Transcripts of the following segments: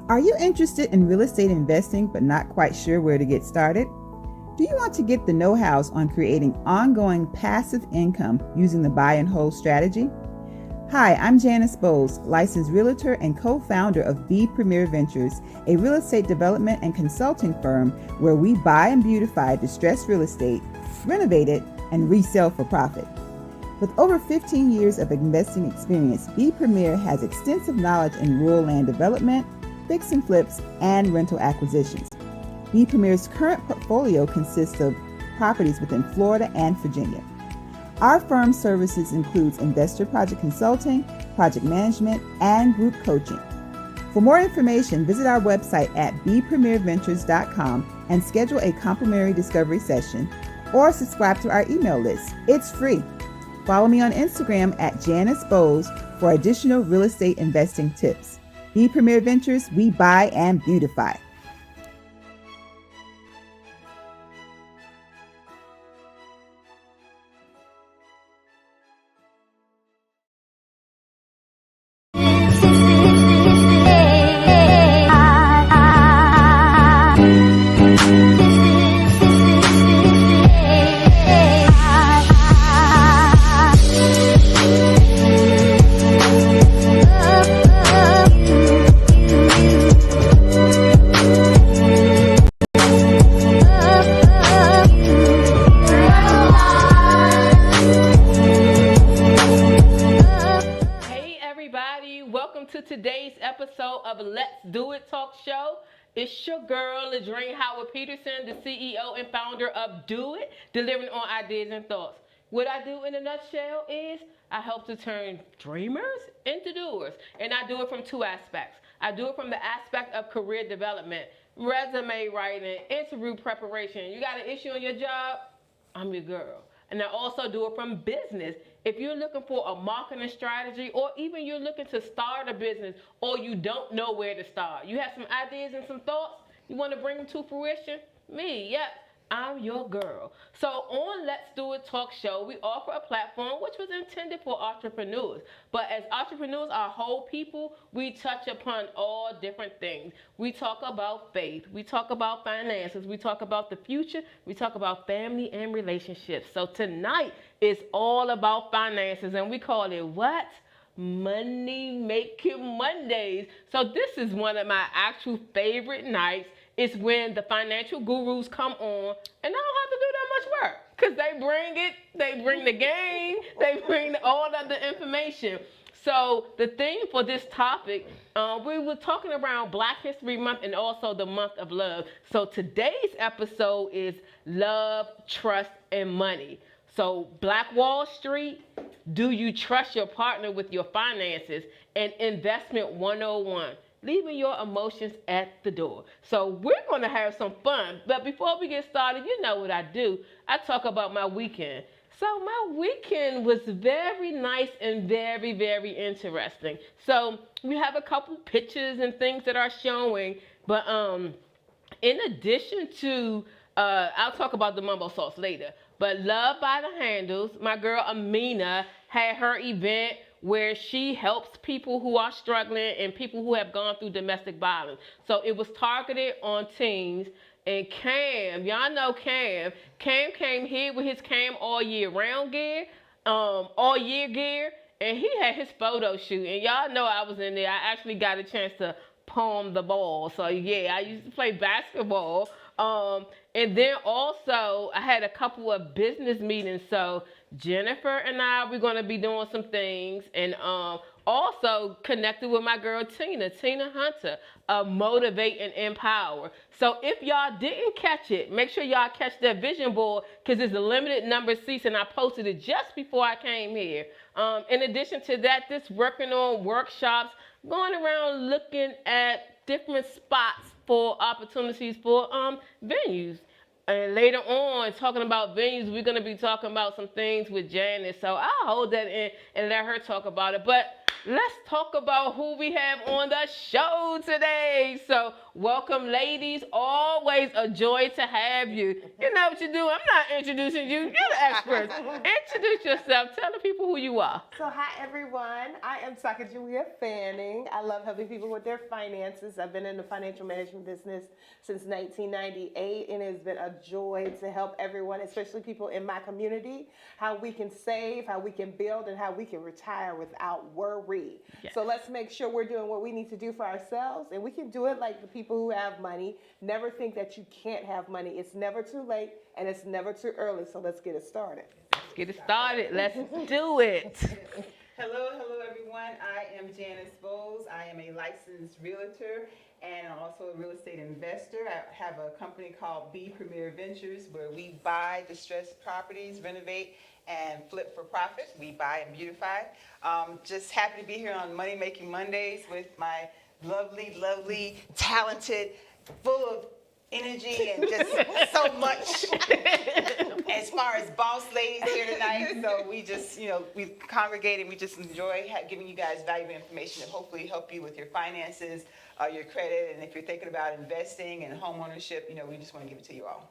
Are you interested in real estate investing but not quite sure where to get started? Do you want to get the know-hows on creating ongoing passive income using the buy and hold strategy? Hi, I'm Janice Bowles, licensed realtor and co-founder of B Premier Ventures, a real estate development and consulting firm where we buy and beautify distressed real estate, renovate it, and resell for profit. With over 15 years of investing experience, B Premier has extensive knowledge in rural land development, fix and flips, and rental acquisitions. B Premier's current portfolio consists of properties within Florida and Virginia. Our firm's services includes investor project consulting, project management, and group coaching. For more information, visit our website at bpremierventures.com and schedule a complimentary discovery session or subscribe to our email list. It's free. Follow me on Instagram at Janice Bowles for additional real estate investing tips. B Premier Ventures, we buy and beautify. Today's episode of Let's Do It Talk Show. It's your girl, Ladrine Howard Peterson, the CEO and founder of Do It, delivering on ideas and thoughts. What I do in a nutshell is I help to turn dreamers into doers. And I do it from two aspects. I do it from the aspect of career development, resume writing, interview preparation. You got an issue on your job? I'm your girl. And I also do it from business. If you're looking for a marketing strategy, or even you're looking to start a business, or you don't know where to start, you have some ideas and some thoughts, you want to bring them to fruition? Me, yep, I'm your girl. So on Let's Do It Talk Show, we offer a platform which was intended for entrepreneurs. But as entrepreneurs are whole people, we touch upon all different things. We talk about faith, we talk about finances, we talk about the future, we talk about family and relationships. So tonight is all about finances, and we call it what? Money Making Mondays. So this is one of my actual favorite nights. It's when the financial gurus come on, and I don't have to do that much work because they bring the game, they bring all of the information. So the theme for this topic, we were talking around Black History Month and also the month of love. So today's episode is love, trust, and money. So Black Wall Street, do you trust your partner with your finances? And Investment 101. Leaving your emotions at the door. So we're going to have some fun. But before we get started, you know what I do. I talk about my weekend. So my weekend was very nice and very, very interesting. So we have a couple pictures and things that are showing. But in addition to, I'll talk about the mumbo sauce later. But Love by the Handles, my girl Amina had her event where she helps people who are struggling and people who have gone through domestic violence. So it was targeted on teens. And Cam, y'all know Cam. Cam came here with his Cam all year round gear, all year gear, and he had his photo shoot. And y'all know I was in there. I actually got a chance to palm the ball. So yeah, I used to play basketball. And then also I had a couple of business meetings. So Jennifer and I, we're going to be doing some things, and also connected with my girl Tina Hunter, Motivate and Empower. So if y'all didn't catch it, make sure y'all catch that vision board because it's a limited number of seats, and I posted it just before I came here. In addition to that, this working on workshops, going around looking at different spots for opportunities for venues. And later on, talking about venues, we're going to be talking about some things with Janice. So I'll hold that in and let her talk about it. But let's talk about who we have on the show today. So, welcome, ladies. Always a joy to have you. You know what you do. I'm not introducing you. You're the experts. Introduce yourself. Tell the people who you are. So hi everyone, I am Sacagawea Fanning. I love helping people with their finances. I've been in the financial management business since 1998 and it's been a joy to help everyone, especially people in my community, how we can save, how we can build, and how we can retire without worry. Yes. So let's make sure we're doing what we need to do for ourselves, and we can do it like the people who have money. Never think that you can't have money. It's never too late and it's never too early, so let's get it started. Let's get it started. Let's do it. Hello, everyone. I am Janice Bowles. I am a licensed realtor and also a real estate investor. I have a company called B Premier Ventures where we buy distressed properties, renovate, and flip for profit. We buy and beautify. Just happy to be here on Money Making Mondays with my lovely, talented, full of energy and just so much as far as boss ladies here tonight. So we just, we congregate and we just enjoy giving you guys valuable information to hopefully help you with your finances, your credit, and if you're thinking about investing and home ownership, we just want to give it to you all.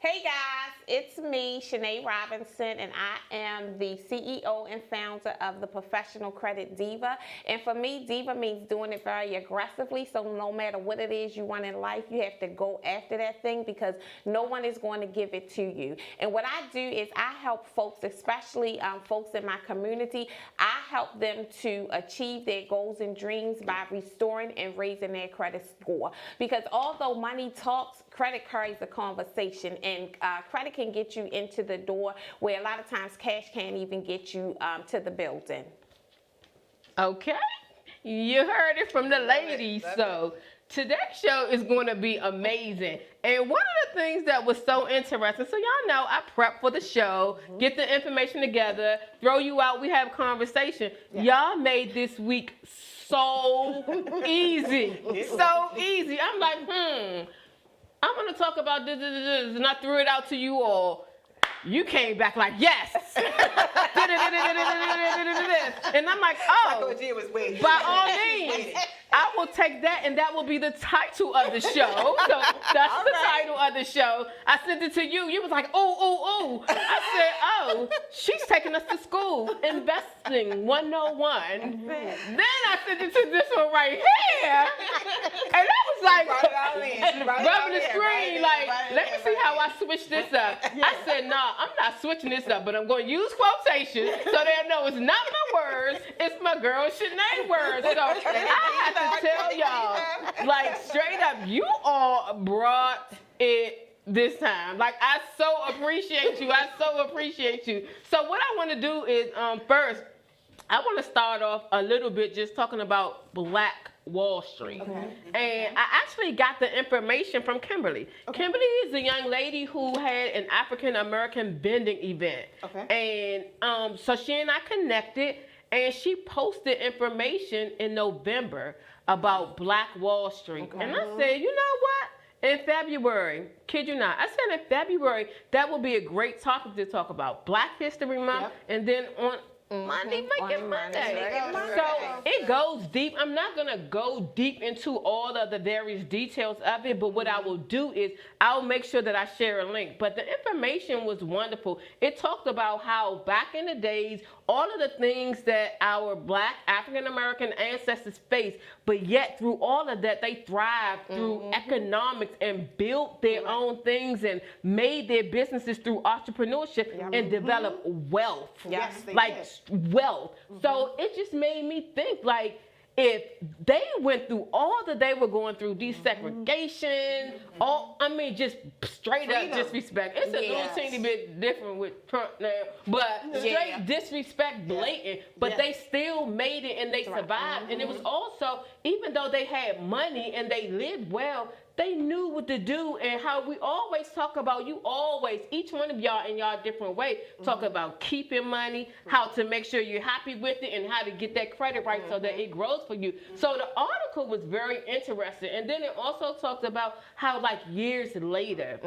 Hey guys, it's me, Shanae Robinson, and I am the CEO and founder of the Professional Credit Diva. And for me, Diva means doing it very aggressively, so no matter what it is you want in life, you have to go after that thing because no one is going to give it to you. And what I do is I help folks, especially folks in my community, I help them to achieve their goals and dreams by restoring and raising their credit score. Because although money talks, credit carries a conversation, and credit can get you into the door where a lot of times cash can't even get you to the building. Okay, you heard it from the ladies. So today's show is going to be amazing. And one of the things that was so interesting, so y'all know I prep for the show, get the information together, throw you out, we have conversation. Y'all made this week so easy, so easy. I'm like, I'm going to talk about this, and I threw it out to you all. You came back like, yes. And I'm like, oh, by all means, I will take that, and that will be the title of the show. So that's the title of the show. I sent it to you. You was like, ooh. I said, oh, she's taking us to school, Investing 101. Then I sent it to this one right here. And that was like, rubbing the screen, like, let me see how I switch this up. I said, nah, I'm not switching this up, but I'm going to use quotations so they'll know it's not my words, it's my girl Shanae words. So I have to tell y'all, like, straight up, you all brought it this time. Like, I so appreciate you. So what I want to do is, first, I want to start off a little bit just talking about Black Wall Street. Okay. And I actually got the information from Kimberly. Okay. Kimberly is a young lady who had an African American vending event. Okay. And so she and I connected, and she posted information in November about Black Wall Street. Okay. And I said, you know what? In February, kid you not, I said in February, that would be a great topic to talk about. Black History Month, and then on Monday Making Monday. So it goes deep. I'm not going to go deep into all of the various details of it, but what I will do is I'll make sure that I share a link. But the information was wonderful. It talked about how back in the days, all of the things that our Black African American ancestors faced, but yet through all of that, they thrived through economics and built their own things and made their businesses through entrepreneurship and developed wealth. Yes, they did. Wealth. So it just made me think, like, if they went through all that they were going through, desegregation, just straight up disrespect. It's a little teeny bit different with Trump now, but straight disrespect, blatant. But they still made it and they survived. And it was also, even though they had money and they lived well, they knew what to do, and how we always talk about, each one of y'all in y'all different way, talk about keeping money, how to make sure you're happy with it, and how to get that credit right so that it grows for you. So the article was very interesting. And then it also talked about how, like, years later,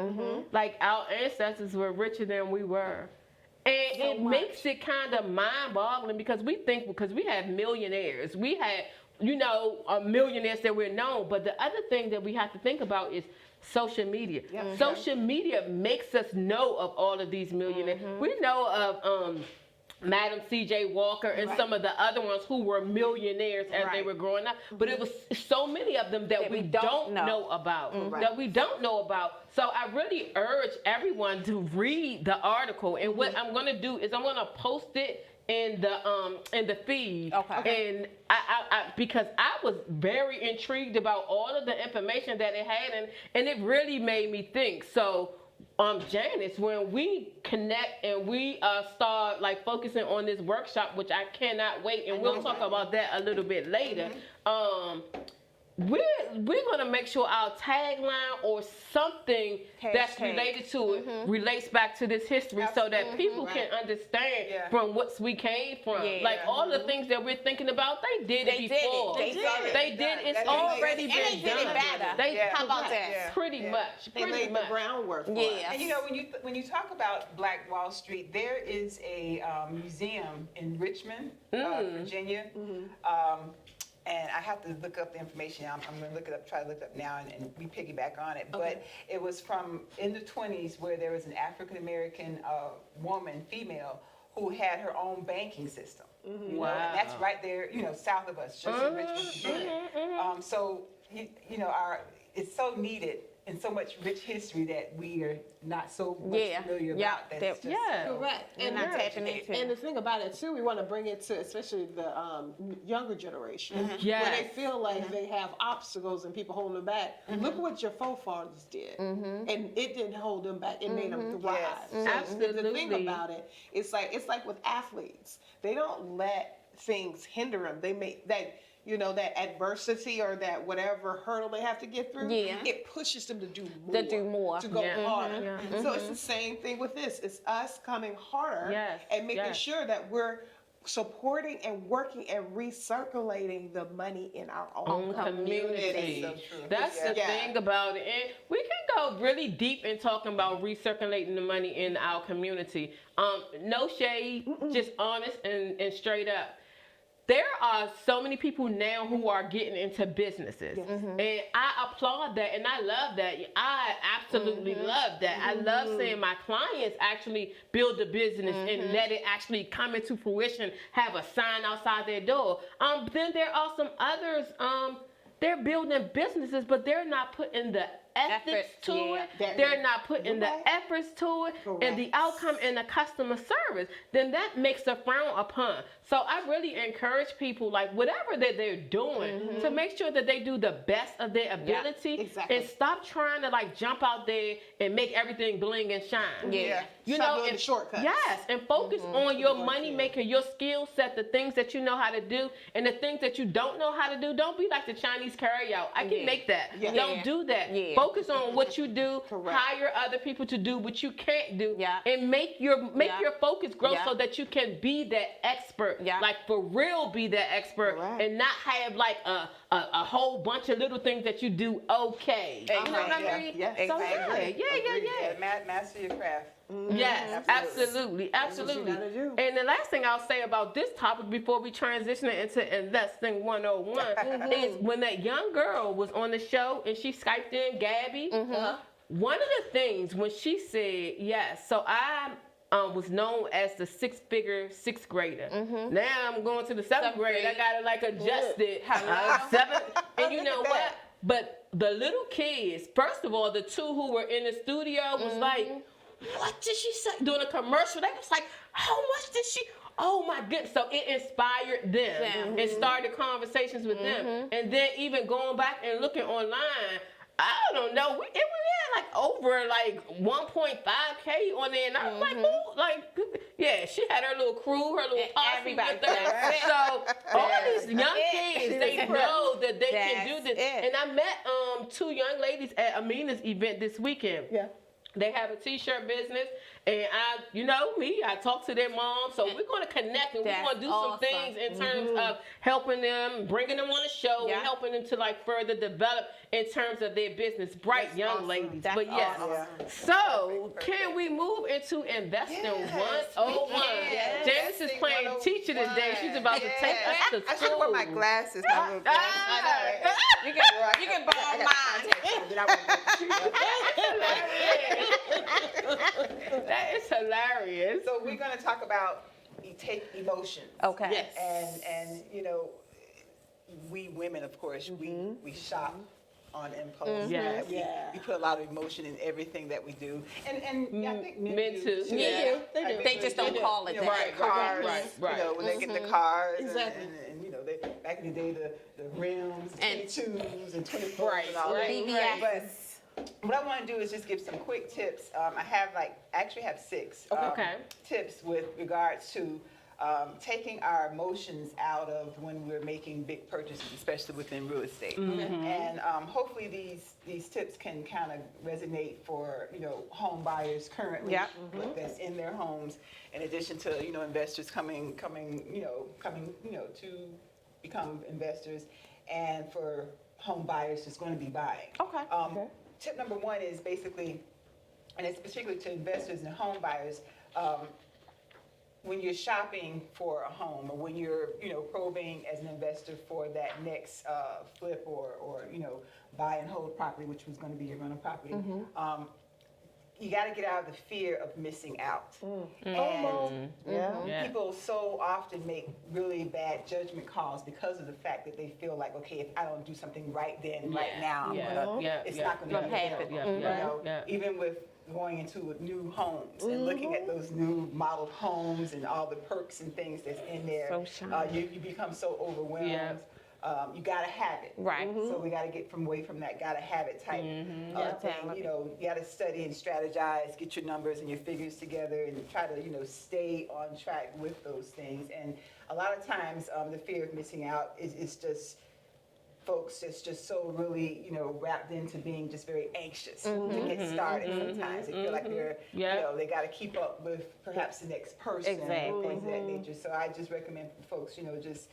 like, our ancestors were richer than we were. And So it much. makes it kind of mind-boggling because we have millionaires, we had millionaires that we're known, but the other thing that we have to think about is social media. Social media makes us know of all of these millionaires. We know of Madam C.J. Walker and some of the other ones who were millionaires as they were growing up. But it was so many of them that we don't know about. That we don't know about. So I really urge everyone to read the article. And what I'm going to do is I'm going to post it in the feed. Okay. And I because I was very intrigued about all of the information that it had, and it really made me think. So Janice, when we connect and we start like focusing on this workshop, which I cannot wait, and we'll talk about that a little bit later. We're gonna make sure our tagline or something that's related to it relates back to this history, so that people can understand from what we came from. Like all the things that we're thinking about, they did it before. They did it. It's already been And they did it done. better. How about that? Pretty much. They laid the groundwork for us. Yeah. And you know, when you talk about Black Wall Street, there is a museum in Richmond, Virginia. And I have to look up the information. I'm going to look it up, try to look it up now, and we piggyback on it. But it was from in the 20s where there was an African American woman, female, who had her own banking system. You know, and that's right there, south of us, just in Richmond, Virginia. So it's so needed and so much rich history that we are not so much familiar about. That's just, Correct. And not tapping into. And the thing about it too, we want to bring it to especially the younger generation, Yes. where they feel like they have obstacles and people holding them back. Look what your forefathers did, and it didn't hold them back; it made them thrive. Yes. So the thing about it, it's like with athletes, they don't let things hinder them. They make that. That adversity or that whatever hurdle they have to get through, it pushes them to do more. To go harder. So it's the same thing with this. It's us coming harder and making sure that we're supporting and working and recirculating the money in our own community. That's so true. That's the thing about it. And we can go really deep in talking about recirculating the money in our community. No shade, just honest and straight up. There are so many people now who are getting into businesses, and I applaud that, and I love that. I absolutely love that. I love seeing my clients actually build a business and let it actually come into fruition, have a sign outside their door. Then there are some others, they're building businesses, but they're not putting the ethics to it. They're not putting the efforts to it, and the outcome in the customer service. Then that makes a frown upon. So I really encourage people, like whatever that they're doing, to make sure that they do the best of their ability, and stop trying to like jump out there and make everything bling and shine. Stop doing the shortcuts. Yes, and focus on your money maker, your skill set, the things that you know how to do, and the things that you don't know how to do. Don't be like the Chinese carryout. I can make that. Don't do that. Focus on what you do. Hire other people to do what you can't do, and make your focus grow so that you can be that expert. Like for real, be that expert, and not have like a whole bunch of little things that you do okay. You know what I mean? So Master your craft. Yes, absolutely. And the last thing I'll say about this topic before we transition it into Investing 101 is when that young girl was on the show and she Skyped in Gabby, one of the things when she said, yes, so I was known as the six-figure sixth grader. Now I'm going to the seventh grade. I got to like adjust it. Seventh, and you know what? But the little kids, first of all, the two who were in the studio was like, what did she say? Doing a commercial. They was like, how much did she? Oh my goodness. So it inspired them and started conversations with them. And then even going back and looking online, I don't know, we had like over like 1.5K on there. And I was like, who? Like, yeah, she had her little crew, her little posse with her. So all these young kids, they know that they can do this. And I met two young ladies at Amina's event this weekend. They have a t-shirt business, and you know me, I talk to their mom, so we're going to connect, and we're That's going to do some awesome. things in terms of helping them, bringing them on the show, Yeah. and helping them to like further develop in terms of their business. Bright That's young awesome. ladies, That's but yes. awesome. So Perfect. can we move into investing Yes, 101? we can. Janice is Investing playing 101. teacher today. She's about to take us to I should school. wear my glasses. My little glasses. You can borrow mine. That is hilarious. So we're going to talk about take emotions. Okay. Yes. And you know, we women, of course, we shop on impulse. Yes. We put a lot of emotion in everything that we do. And yeah, I think men Men do too. Yeah. I think They men just do. don't call it You know, that. Cars, Right. you know, when they get the cars. Exactly. And you know, back in the day, the rims, And- 22s and 24s and all that. BBS. But what I want to do is just give some quick tips. I actually have 6 Okay. tips with regards to taking our emotions out of when we're making big purchases, especially within real estate. And hopefully these tips can kind of resonate for home buyers currently Yeah. that's in their homes, in addition to investors coming to become investors, and for home buyers that's going to be buying. Okay. Tip number 1 is basically, and it's particularly to investors and home buyers, when you're shopping for a home, or when you're probing as an investor for that next flip or buy and hold property, which was going to be your rental property, you got to get out of the fear of missing out. And Yeah. people so often make really bad judgment calls because of the fact that they feel like, okay, if I don't do something right then, right now, it's not going to happen. Even with going into new homes and looking at those new modeled homes and all the perks and things that's in there, So shiny. you become so overwhelmed. Yeah. You gotta have it. Right. So we gotta get away from that gotta have it type thing. Talent. You gotta study and strategize, get your numbers and your figures together, and try to stay on track with those things. And a lot of times, the fear of missing out is just folks that's just so really, wrapped into being just very anxious to get started. Sometimes they feel like they're, they got to keep up with perhaps the next person Exactly. and things of that nature. So I just recommend for folks, just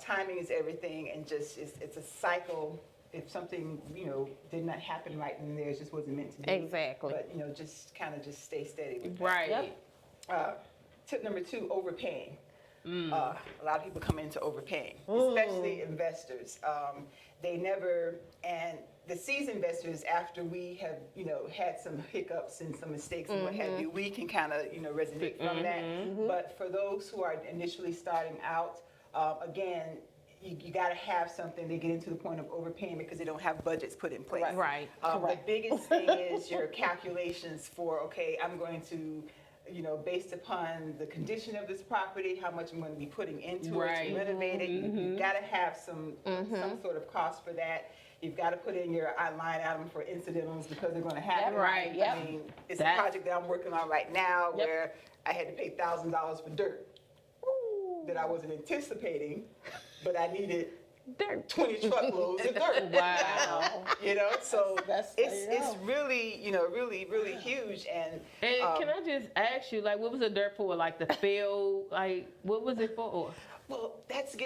timing is everything, and just it's a cycle. If something, did not happen right then and there, it just wasn't meant to be. Exactly. But, just kind of just stay steady with that. Right. Tip number 2, overpaying. A lot of people come into overpaying, especially investors. They never, and the seasoned investors, after we have, had some hiccups and some mistakes and what have you, we can kind of, resonate from that. But for those who are initially starting out, again, you got to have something to get into the point of overpaying because they don't have budgets put in place. Right. The biggest thing is your calculations for, okay, I'm going to, based upon the condition of this property, how much I'm going to be putting into it to renovate it. You've got to have some sort of cost for that. You've got to put in your line item for incidentals because they're going to happen. Right. I mean, it's a project that I'm working on right now where I had to pay $1,000 for dirt that I wasn't anticipating, but I needed 20 truckloads of dirt. Wow. So it's really, really huge. And can I just ask you, like, what was the dirt for? Like the field? Like, what was it for? well, it's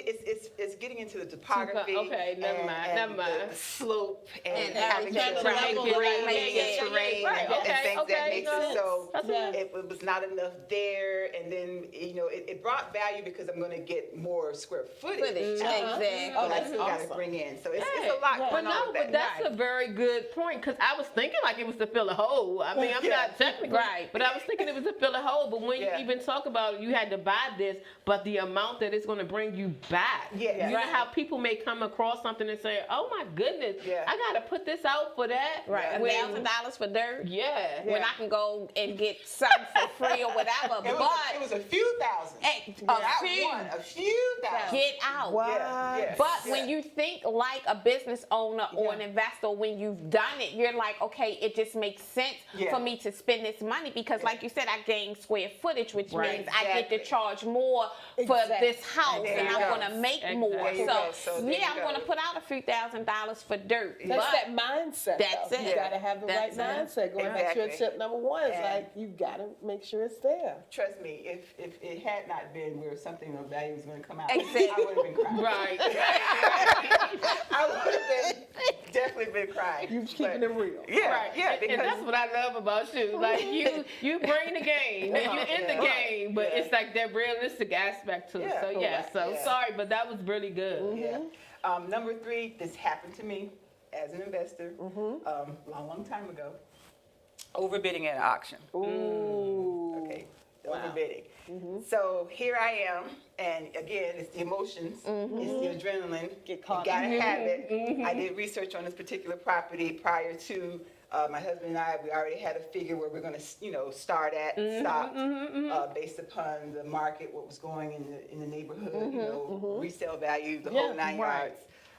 getting into the topography. Okay, never mind. The slope and And having trying to to level grade it, and terrain right, and okay, things that makes it so That's it was not enough there, and then it brought value because I'm going to get more square footage. Exactly. But I still got to bring in. So it's a lot But going no, on with but that. that's a very good point, because I was thinking like it was to fill a hole. I mean, I'm not technically Right. but I was thinking it was to fill a hole. But when Yeah. you even talk about it, you had to buy this, but the amount that it's going to bring you back. Yeah. You know how people may come across something and say, "Oh my goodness, Yeah. I got to put this out for that." Right. When- $1,000 for dirt. Yeah. When I can go and get something for free or whatever. It was a few thousand. Hey, Not few. one, a few thousand. Get out. Yeah. But when you think like a business owner or an investor, when you've done it, you're like, okay, it just makes sense Yeah. for me to spend this money because, like you said, I gain square footage, which Right. means I get to Exactly. charge more for this house There and you I'm go. going to make Exactly. more. There you go. So there Yeah, you I'm go. going to put out a few $1,000s for dirt. That's but that mindset. That's though. it. You gotta have the right That's mindset. Going back to your Exactly. tip number one, it's And- like you gotta make sure it's there. Trust me, if it had not been where something of value was going to come out, Exactly. I would have been crying. Right. I would have definitely been crying. You keeping But- it real. Yeah, Right. yeah, And because that's what I love about you. Like you bring the game, and you in the Yeah. game, but Yeah. it's like that realistic aspect to it. Yeah, So yeah, correct. so Yeah. sorry, but that was really good. Yeah. Number 3, this happened to me as an investor long time ago. Overbidding at an auction. Ooh. Okay, Wow. overbidding. So here I am, and again, it's the emotions, it's the adrenaline. Get caught You gotta have it. I did research on this particular property prior to my husband and I. We already had a figure where we're gonna, start at, stop, based upon the market, what was going in the neighborhood, resale value, the whole 9 right.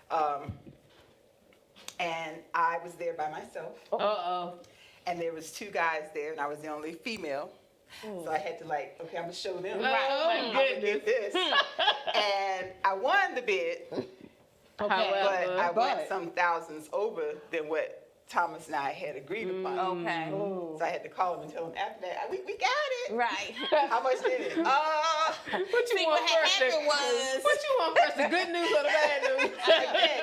yards. And I was there by myself. Uh-oh. And there was 2 guys there, and I was the only female. So I had to okay, I'm gonna show them. Oh my I'm gonna goodness. get this. And I won the bid, but However, I went but- some thousands over than what Thomas and I had agreed upon. Okay. So I had to call him and tell him after that, we got it. Right. How much did it? what you See, want what first? happened was- What you want first? The good news or the bad news?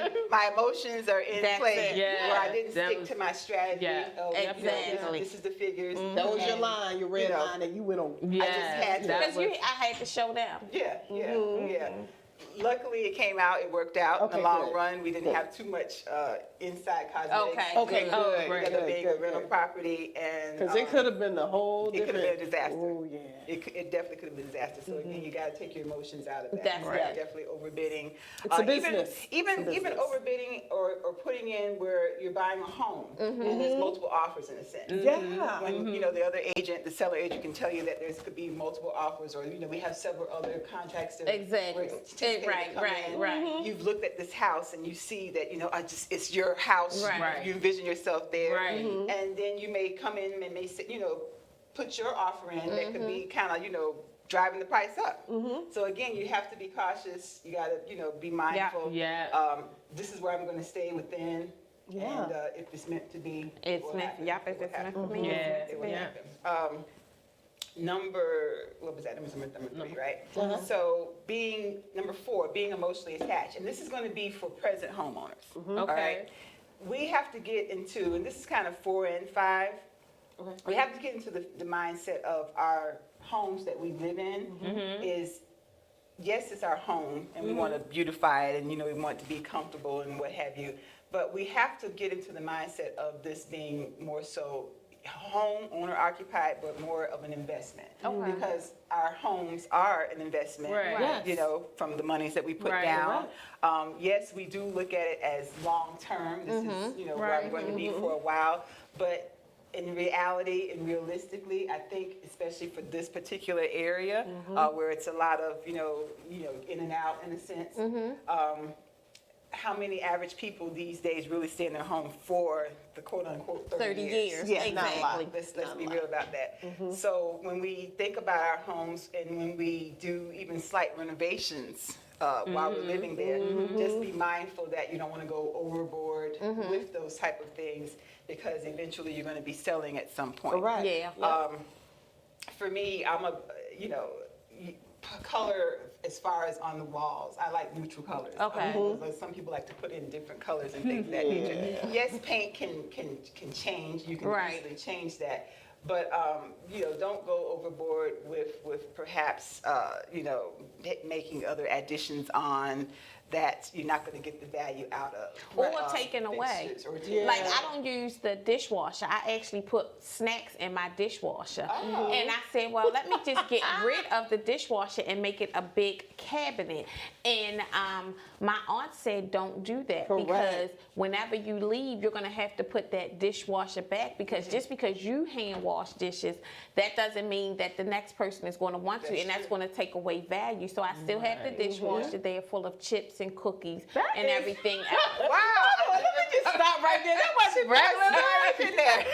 Again, my emotions are in That's play it. Yeah, where I didn't that stick was- to my strategy. Yeah. Exactly. This is the figures. That was your And, line, your red you know, line that you went over. Yeah, I just had to. that Because was- I had to show them. Yeah. Luckily, it came out. It worked out in Okay, the long good. run. We didn't have too much inside cosmetics. Okay. Okay, Good. good. Oh, Because great. of being a good, rental good. property, and Because it could have been a whole it could different. have been a disaster. Oh, yeah. It definitely could have been a disaster. So again, you got to take your emotions out of that. That's So right. Definitely overbidding. It's a business. Even It's a even business. overbidding or putting in where you're buying a home and there's multiple offers in a sense. Yeah. When the other agent, the seller agent, can tell you that there could be multiple offers, or we have several other contracts that Exactly. we're anticipating to Right, come right, in. right. You've looked at this house and you see that it's your house. Right. You envision yourself there, Right. and then you may come in and may say, put your offer in that could be kind of driving the price up. So again, you have to be cautious. You got to be mindful. Yeah. This is where I'm going to stay within. Yeah. And if it's meant to be, It's will meant, happen. yep, It if will it's meant happen. for me. Yeah. It will Yeah. happen. What was that? Number 3, right? So number 4, being emotionally attached. And this is going to be for present homeowners. All Okay. right? We have to get into, and this is kind of 4 and 5, we have to get into the mindset of our homes that we live in is, yes, it's our home, and we want to beautify it, and we want it to be comfortable and what have you. But we have to get into the mindset of this being more so home owner occupied, but more of an investment. Okay. Because our homes are an investment, Right. Yes. from the monies that we put Right. down. Yes, we do look at it as long term. This is where I'm Right. going to be for a while, but in reality and realistically, I think, especially for this particular area, where it's a lot of, in and out in a sense, how many average people these days really stay in their home for the quote unquote 30 years? Yeah, not a lot. Exactly. Let's be real about that. So when we think about our homes and when we do even slight renovations while we're living there, just be mindful that you don't want to go overboard with those type of things, because eventually you're going to be selling at some point. Right. Yeah. For me, I'm color as far as on the walls. I like neutral colors. Okay. Some people like to put in different colors and things of that nature. Yes, paint can change. You can Right. easily change that. But don't go overboard with perhaps making other additions on that you're not going to get the value out of. Or taken away. Fixtures or taken Like away. I don't use the dishwasher. I actually put snacks in my dishwasher. Oh. And I said, well, let me just get rid of the dishwasher and make it a big cabinet. And my aunt said, don't do that, Correct. because whenever you leave, you're gonna have to put that dishwasher back, because just because you hand wash dishes, that doesn't mean that the next person is gonna want to, That's and that's true. gonna take away value. So I still have the dishwasher there full of chips and cookies and everything else. Wow. Let me just stop right there. That wasn't regular in there.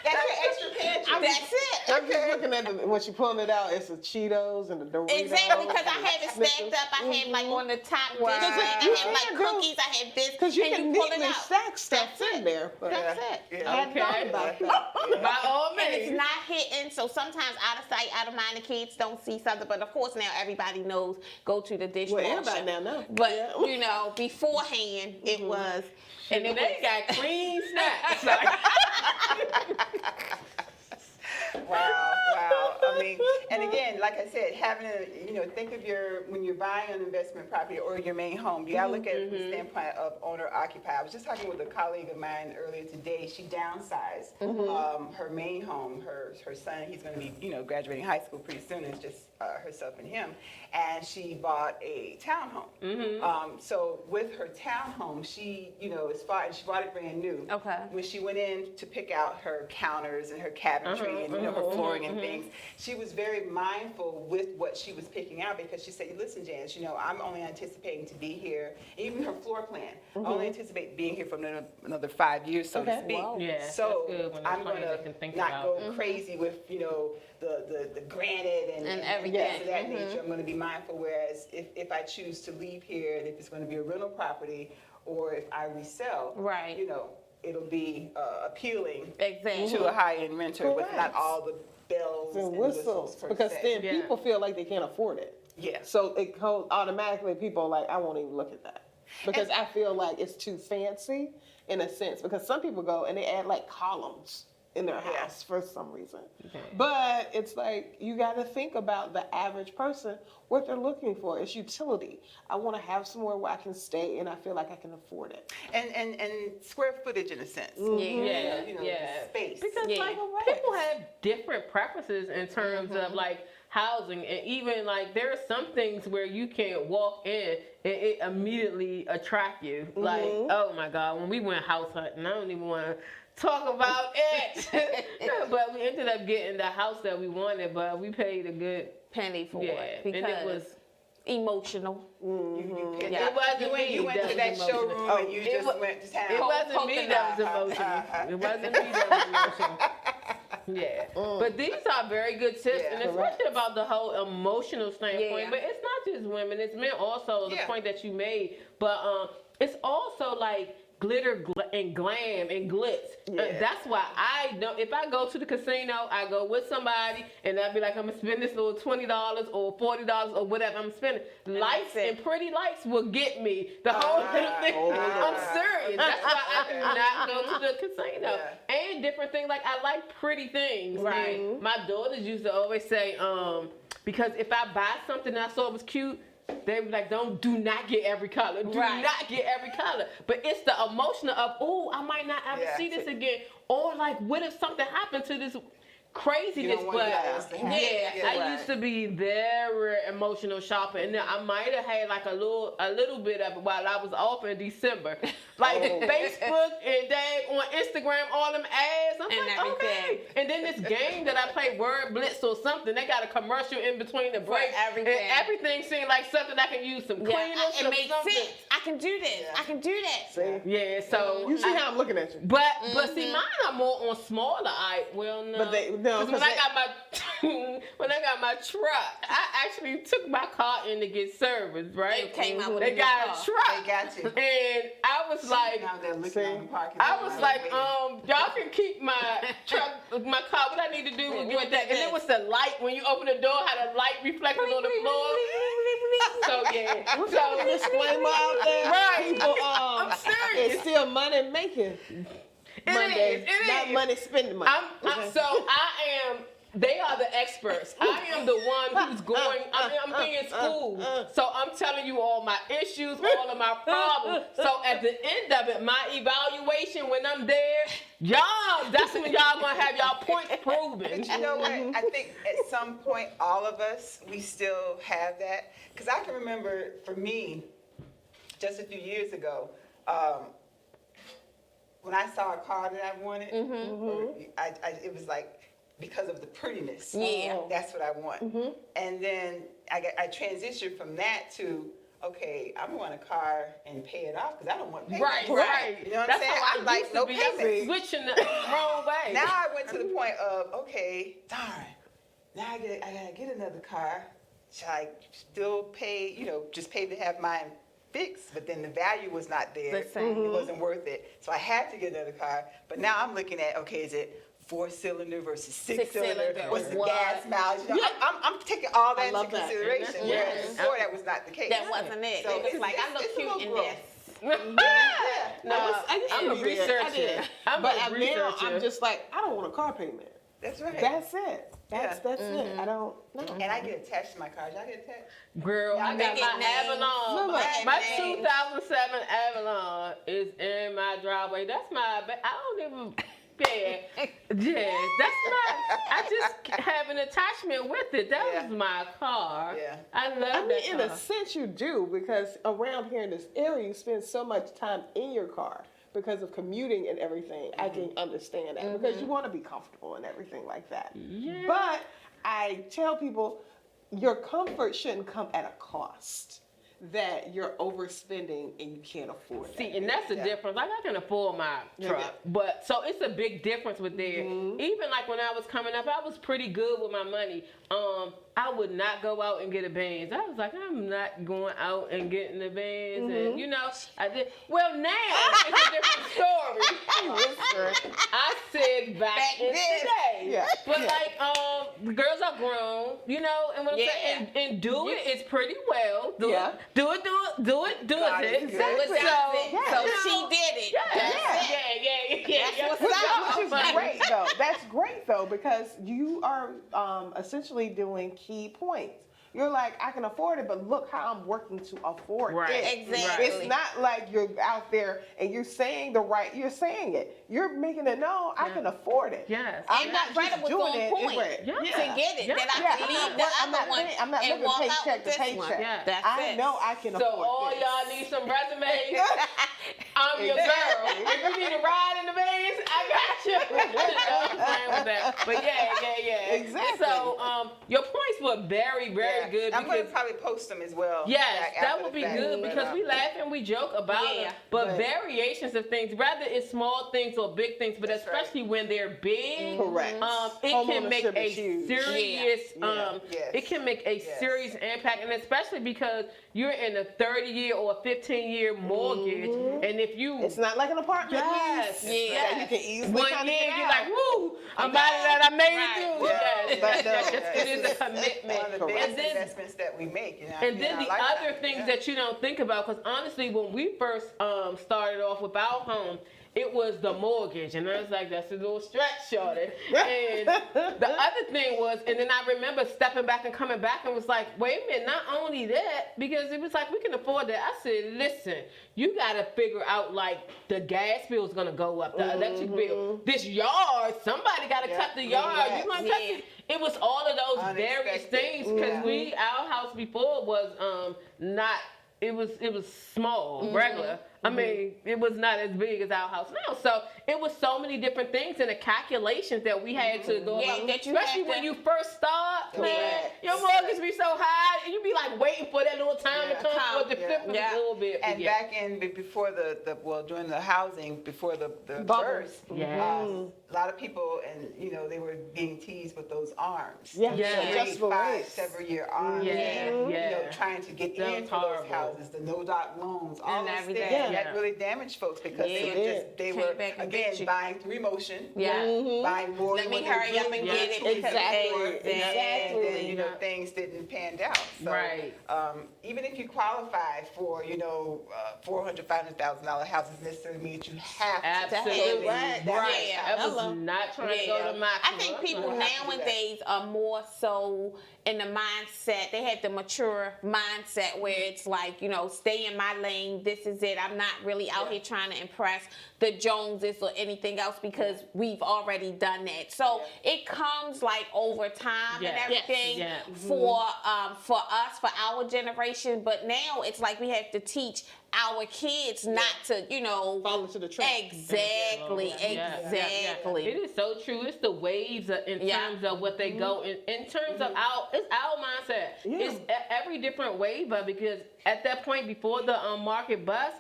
That's your extra pantry. That's it. I'm just looking at when she pulling it out, it's the Cheetos and the Doritos. Exactly, because I have it stacked up. I had like on the top dish, Right. I had like cookies, I had this, Because you and can you pull it neatly out. stack stuff That's in it. there. But That's it. Yeah. I hadn't thought Okay. about that. By all And it's means. not hitting, so sometimes out of sight, out of mind, the kids don't see something. But of course, now everybody knows, go to the dishwasher. Well, everybody now know. But, Yeah. you know, beforehand, it was. And then they got clean snacks. Wow. I mean, and again, like I said, having think of when you're buying an investment property or your main home, you gotta look at it from the standpoint of owner occupied. I was just talking with a colleague of mine earlier today. She downsized her main home. Her son, he's going to be graduating high school pretty soon. It's just herself and him, and she bought a townhome. So with her townhome, she she bought it brand new. Okay. When she went in to pick out her counters and her cabinetry and her flooring and things, she was very mindful with what she was picking out, because she said, listen, Janice, I'm only anticipating to be here, even her floor plan, I only anticipate being here for another 5 years, so to Okay. speak. Wow. Yeah, So that's good when they're I'm planning, going they can think to not about- go crazy with, the granite and everything. things of that nature. I'm going to be mindful, whereas if I choose to leave here, and if it's going to be a rental property, or if I resell, Right. it'll be appealing Exactly. to a high-end renter with not Correct. all the bells And and whistles, per because se. then Yeah. people feel like they can't afford it. Yeah. So it goes automatically, people are like, I won't even look at that. Because I feel like it's too fancy in a sense. Because some people go and they add like columns in their Yeah. house for some reason. But it's like, you got to think about the average person, what they're looking for. It's utility. I want to have somewhere where I can stay and I feel like I can afford it. And square footage in a sense. Yeah, The space. Because Yeah. like people have different preferences in terms of like housing, and even like there are some things where you can walk in and it immediately attract you. Like, oh my God, when we went house hunting, I don't even want to talk about it. But we ended up getting the house that we wanted, but we paid a good Penny for yeah, it. and Because it was. emotional. Yeah. It wasn't me You went that to was that emotional. showroom and you It just wa- went to town. It wasn't me that was emotional. It wasn't me that was emotional. Yeah, but these are very good tips, Yeah. and especially about the whole emotional standpoint. Yeah. But it's not just women; it's men also. The Yeah. point that you made, but it's also like glitter and glam and glitz. Yeah. That's why I know if I go to the casino, I go with somebody, and I'll be like, I'm gonna spend this little $20 or $40 or whatever I'm spending. Lights that's it. and pretty lights will get me the whole thing. I'm serious. That's why I do not go to the casino. Yeah. And different things. Like I like pretty things. Right. And my daughters used to always say, because if I buy something that I saw was cute, they be like, do not get every color. Do Right. not get every color. But it's the emotional of, oh, I might not ever Yeah. see this again. Or like, what if something happened to this craziness? You don't want But that else to happen. yeah, Yeah, I right. used to be very emotional shopper, and then I might have had like a little bit of it while I was off in December. Like Facebook and on Instagram, all them ads. I'm And like, everything. okay. And then this game that I play, Word Blitz or something, they got a commercial in between the breaks. everything. And everything seemed like something I can use some cleaner, It some makes something. sense. I can do this. Yeah. I can do that. See? Yeah, so You see how I'm looking at you. but see, mine are more on smaller. No. But no, 'Cause when 'cause I got my truck, I actually took my car in to get service. Right? It came out with They a new got car. a truck. They got you. And I was like, Now they're looking See? on the parking I lot, was I'm like, waiting. y'all can keep my truck, my car. What I need to do is get that. And it was the light when you open the door, how the light reflected on the floor. So yeah, so Disclaimer out there. Right. People, I'm serious. it's still money making Monday, It not is. money spending money. So I am. They are the experts. I am the one who's going. I'm being schooled. So I'm telling you all my issues, all of my problems. So at the end of it, my evaluation when I'm there, y'all. That's when y'all gonna have y'all points proven. But you know what? I think at some point, all of us, we still have that. Because I can remember, for me, just a few years ago, when I saw a car that I wanted, it was like, because of the prettiness. Yeah. That's what I want. And then I transitioned from that to, okay, I'm going to car and pay it off because I don't want payment. Right. You know what I'm That's saying? how I I'm like, used no to be. payment. Switching the wrong way. Now I went to the point of, okay, darn, now I gotta get another car. Should I still pay, just pay to have mine fixed? But then the value was not there. The same. It wasn't worth it. So I had to get another car. But now I'm looking at, okay, is it 4-cylinder versus 6-cylinder? Six-cylinder. What's the What? gas mileage? I'm taking all that into love that. consideration. Yeah. Whereas before that was not the case. That wasn't it. So It was it's- like, I it's- look it's a cute little in growth. this. I used to I'm a be there. I researcher. did. I'm but a now researcher. I'm just like, I don't want a car payment. That's right. That's it. That's Yeah. it. I don't know. And I get attached to my car. Y'all get attached? Girl, I got Make my it names. Avalon. Look, My names. 2007 Avalon is in my driveway. That's my. I don't even. Yeah, that's my. I just have an attachment with it. That Yeah. was my car. Yeah. I love I mean, that in car. a sense, you do, because around here in this area, you spend so much time in your car because of commuting and everything. I can understand that because you want to be comfortable and everything like that. Yeah. But I tell people, your comfort shouldn't come at a cost that you're overspending and you can't afford See, that. and that's the Yeah. difference. Like, I can afford my truck, Yeah. but so it's a big difference with there. Even like when I was coming up, I was pretty good with my money. I would not go out and get a Benz. I was like, I'm not going out and getting a Benz, and I did. Well, now it's a different story. I said back in the day, Yeah. but Yeah. like, the girls are grown, and what I'm Yeah. saying, and do it is pretty well. Do Yeah. it, do it. God is It. good. So, So, so you she know, did it. yeah, That's yeah, it. yeah. That's what's up. Which is great though. That's great though, because you are essentially doing key points. You're like, I can afford it, but look how I'm working to afford Right. it. Exactly. It's not like you're out there and you're saying you're saying it. You're making it known, I can afford it. Yes. I'm And not that brother just was doing on it. point. Right. Yeah. To get it, Yeah. that I Yeah, can I'm leave not- the I'm other not one paying- I'm not and living walk out paycheck with to this paycheck. one. Yeah. That's I it. know I can So afford all this. y'all need some resumes. I'm your girl. Exactly. If you need a ride in the vans, I got you. I'm fine with that. But yeah. Exactly. So your points were very, very Yeah. good I'm going to because probably post them as well. yes, back that after would the be fact. good But, because we laugh and we joke about Yeah. it. But Right. variations of things, rather it's small things or big things, but That's right. especially when they're big, Correct. it can make Homeownership a is huge. serious, Yeah. Yes. it can make a Yes. serious impact, and especially because you're in a 30-year or a 15-year mortgage, and if you It's not like an apartment yes, lease. yes. that you can easily one kinda year get you're out. like, woo, I'm out of that, I made Right. it through. Yeah. Yes, But, it is a commitment. One of the Correct. biggest And then investments that we make. and then the other things that you don't think about, because honestly, when we first started off with our home, it was the mortgage, and I was like, that's a little stretch, shorty. And the other thing was, and then I remember stepping back and coming back and was like, wait a minute, not only that, because it was like, we can afford that. I said, listen, you got to figure out, like, the gas bill is going to go up, the electric bill. This yard, somebody got to cut the yard. You going to cut it? It was all of those various Unexpected. things, because our house before was not, it was small, regular. I mean, it was not as big as our house now. So it was so many different things and the calculations that we had to go Yeah, about. that you Especially had to- when you first start, man. Correct. Your mortgage be so high, and you be like waiting for that little time Yeah. to come for the Yeah. flip a Yeah. little bit. And yeah. back in before during the housing, before the Bubble. burst, Yes. a lot of people, and they were being teased with those arms. Yeah, Yeah. adjustable 5, rates. 7-year arms. Yeah, and, yeah. trying to get That was into those horrible. houses, the no-doc loans, all And those everything. things Yeah. that really damaged folks because Yeah, they it were did. they Came were back and again get you. buying through emotion. Yeah. Buying more Let than me what they hurry up really and need get it to because afford. Exactly. And then, things didn't pan out. So, Right. even if you qualify for, $400,000, $500,000 houses, necessarily mean that you have to. Absolutely. Right. Right. Yeah. I was Hello. not trying to go to my I think people have to do that. nowadays are more so in the mindset. They have the mature mindset where it's like, stay in my lane. This is it. I'm not really out here trying to impress the Joneses or anything else because we've already done that. So it comes like over time Yeah. and everything Yes. for us, for our generation. But now it's like we have to teach our kids not to, Fall into the trap. Exactly. It is so true. It's the waves in terms of what they go in terms of it's our mindset. Yeah. It's every different wave, but because at that point before the market bust,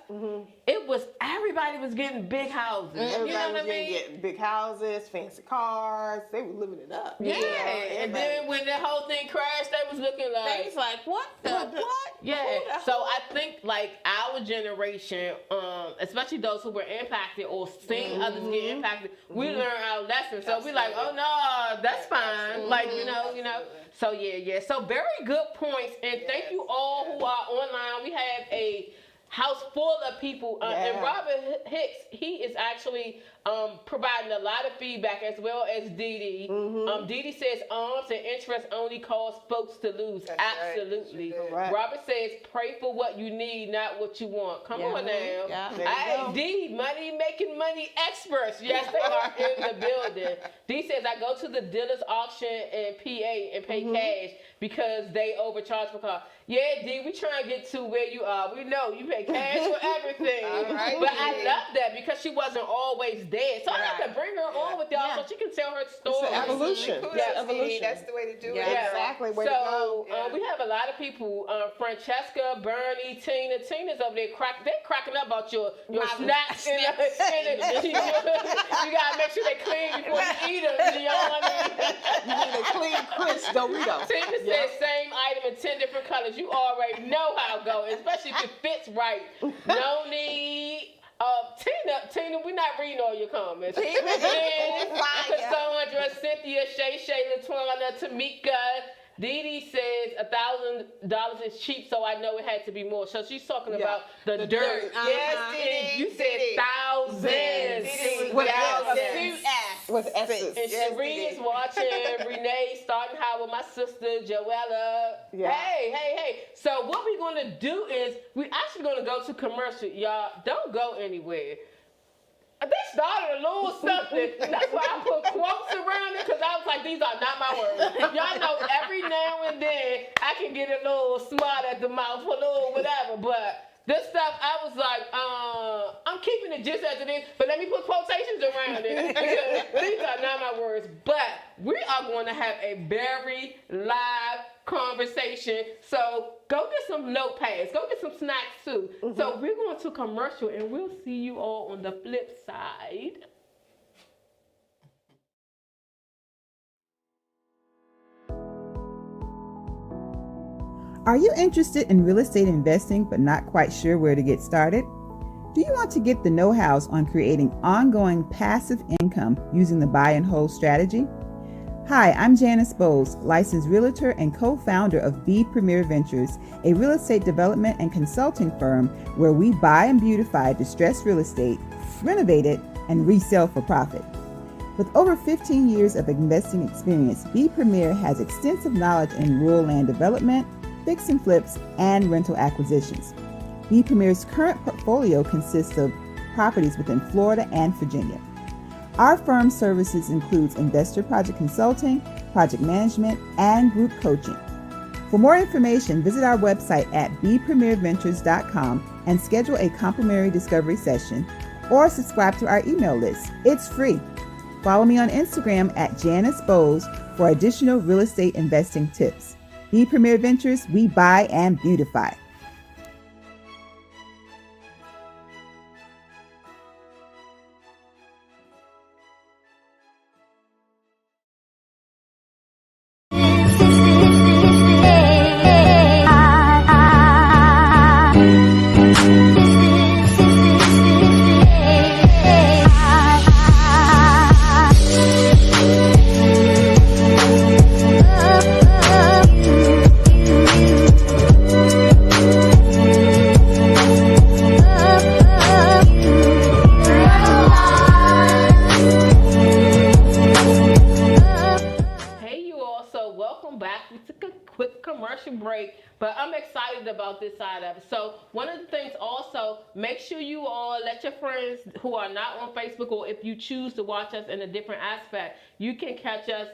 it was everybody was getting big houses. You know Everybody what I was mean? getting big houses, fancy cars. They were living it up. Yeah, and then when the whole thing crashed, they was looking like, They was like, what the what? yeah. Who the So I think like our generation, especially those who were impacted or seeing others get impacted, we learned our lesson. So we like, oh no, that's fine. Like you know. So yeah. So very good points, and thank you all who are online. We have a house full of people, and Robert Hicks, he is actually providing a lot of feedback, as well as Dee Dee. Dee Dee says arms and interest only cause folks to lose. That's Absolutely. Right. Robert says pray for what you need, not what you want. Come on now. Yeah. There you go. Dee, making money experts. Yes, they are in the building. Dee says I go to the dealer's auction in PA and pay cash because they overcharge for car. Yeah, Dee, we trying to get to where you are. We know you pay cash for everything. All right, But I Dee. love that because she wasn't always dead. So I have to bring her on with y'all so she can tell her story. It's an evolution. Kudos, It's Dee Dee. evolution. That's the way to do Yeah. it. Exactly. Way to So go. we have a lot of people. Francesca, Bernie, Tina. Tina's over there cracking up about your snacks. You gotta make sure they clean before you eat them. You know what I mean? You need a clean, crisp Dorito. Tina said same item in 10 different colors. You already know how it goes, especially if it fits right. No need. Tina, we're not reading all your comments. Lynn, Cassandra, Cynthia, Shay, Latoya, Tamika. Dee Dee says $1,000 is cheap, so I know it had to be more. So she's talking about the dirt. Yes, Dee And Dee. you said thousands. Dee Dee. With Thousands. With S's. And Yes, Sheree Dee is Dee. watching. Renee starting high with my sister Joella. Yeah. Hey. So what we're gonna do is we actually gonna go to commercial. Y'all don't go anywhere. They started a little something. That's why I put quotes around it, because I was like, these are not my words. Y'all know every now and then I can get a little smart at the mouth, a little whatever, but this stuff, I was like, I'm keeping it just as it is, but let me put quotations around it, because these are not my words. But we are going to have a very live conversation. So go get some notepads, go get some snacks too. So we're going to commercial, and we'll see you all on the flip side. Are you interested in real estate investing but not quite sure where to get started? Do you want to get the know-hows on creating ongoing passive income using the buy and hold strategy? Hi, I'm Janice Bowles, licensed realtor and co-founder of B Premier Ventures, a real estate development and consulting firm where we buy and beautify distressed real estate, renovate it, and resell for profit. With over 15 years of investing experience, B Premier has extensive knowledge in rural land development, fix and flips, and rental acquisitions. B Premier's current portfolio consists of properties within Florida and Virginia. Our firm's services includes investor project consulting, project management, and group coaching. For more information, visit our website at bpremierventures.com and schedule a complimentary discovery session or subscribe to our email list. It's free. Follow me on Instagram at Janice Bowles for additional real estate investing tips. B Premier Ventures, we buy and beautify. But I'm excited about this side of it. So one of the things also, make sure you all let your friends who are not on Facebook, or if you choose to watch us in a different aspect, you can catch us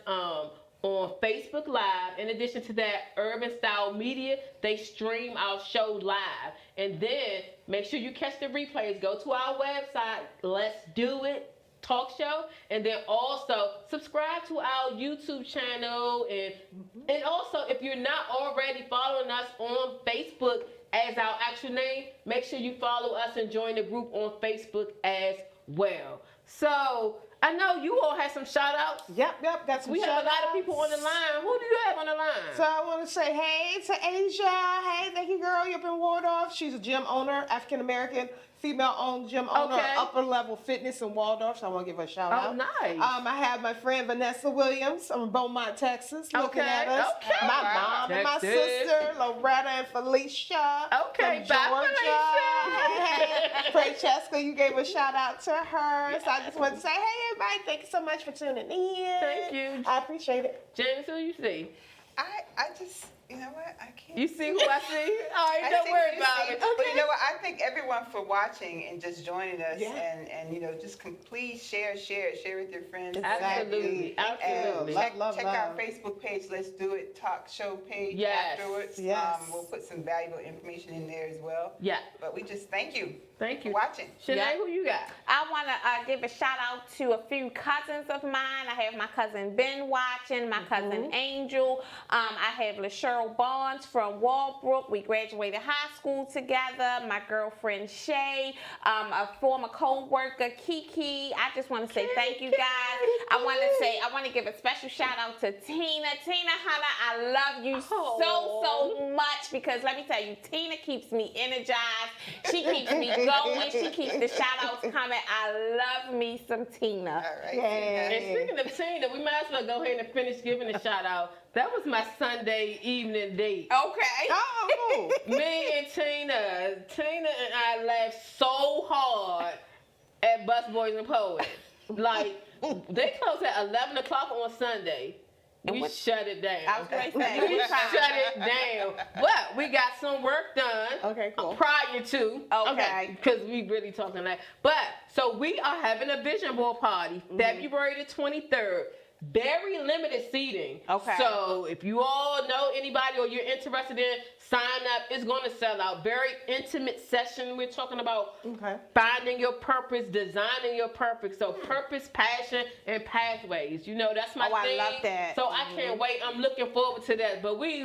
on Facebook Live. In addition to that, Urban Style Media, they stream our show live. And then make sure you catch the replays. Go to our website, Let's Do It Talk Show, and then also subscribe to our YouTube channel. And also, if you're not already following us on Facebook as our actual name, make sure you follow us and join the group on Facebook as well. So I know you all had some shout outs. Yep, got some We have a lot of people on the line. Who do you have on the line? So I want to say hey to Asia. Hey, thank you, girl. You've been Waldorf. She's a gym owner, African American, female-owned gym owner, Okay. Upper Level Fitness in Waldorf. So I want to give her a shout out. Oh, nice. I have my friend Vanessa Williams from Beaumont, Texas, looking Okay, at us. okay. My mom and my Texas. sister, Loretta and Felicia. Okay, from bye, Georgia. Felicia. Hey, Francesca, you gave a shout out to her. So I just want to say, hey, everybody, thank you so much for tuning in. Thank you. I appreciate it. James, who you see? I just, you know what? I can't. You see who I see? All right, I don't see worry what you about see. it. But you know what? I thank everyone for watching and just joining us, Yeah. and you know, just please share with your friends. Absolutely, absolutely. And Love, check our love. Facebook page. Let's Do It Talk Show page Yes. afterwards. Yes. We'll put some valuable information in there as well. Yeah, But we just thank you thank for you. watching. Shanae, Yeah. who you got? I want to give a shout out to a few cousins of mine. I have my cousin Ben watching, my cousin Angel. I have LaSheryl Barnes from Walbrook. We graduated high school together. My girlfriend Shay, a former co-worker Kiki. I just want to say thank you guys. I want to give a special shout out to Tina. Tina Hunter, I love you so much, because let me tell you, Tina keeps me energized. She keeps me going. She keeps the shout outs coming. I love me some Tina. All right. Yay. And speaking of Tina, we might as well go ahead and finish giving a shout out. That was my Sunday evening date. Okay. Oh, Me and Tina and I laughed so hard at Busboys and Poets. Like, they close at 11 o'clock on Sunday. And We what- shut it down. I was going to say. We shut it down. But we got some work done. Okay, cool. Prior to. Okay. Because we really talking like. But, so we are having a vision board party February the 23rd. Very limited seating. Okay. So if you all know anybody or you're interested in, sign up. It's going to sell out. Very intimate session. We're talking about Okay. finding your purpose, designing your purpose. So purpose, passion, and pathways. You know, that's my Oh, I thing. love that. So I can't wait. I'm looking forward to that. But we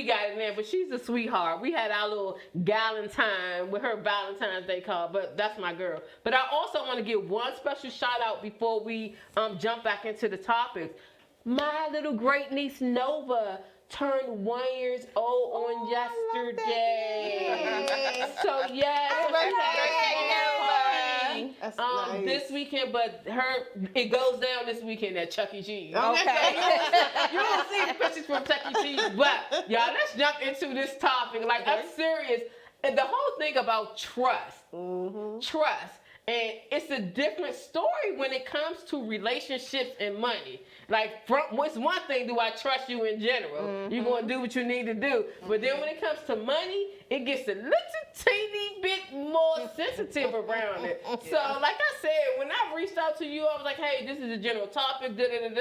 got it in. But she's a sweetheart. We had our little Galentine with her Valentine's Day card. But that's my girl. But I also want to give one special shout out before we jump back into the topics. My little great niece Nova turned 1 year old on yesterday. So yes, That's nice. this weekend, but it goes down this weekend at Chuck E. Cheese. Okay. You don't see pictures from Chuck E. Cheese, but y'all, let's jump into this topic. Like, I'm serious. And the whole thing about trust. Trust. And it's a different story when it comes to relationships and money. Like, it's one thing, do I trust you in general? You're going to do what you need to do. But then when it comes to money, it gets a little teeny bit more sensitive around it. So, like I said, when I reached out to you, I was like, hey, this is a general topic, da-da-da-da.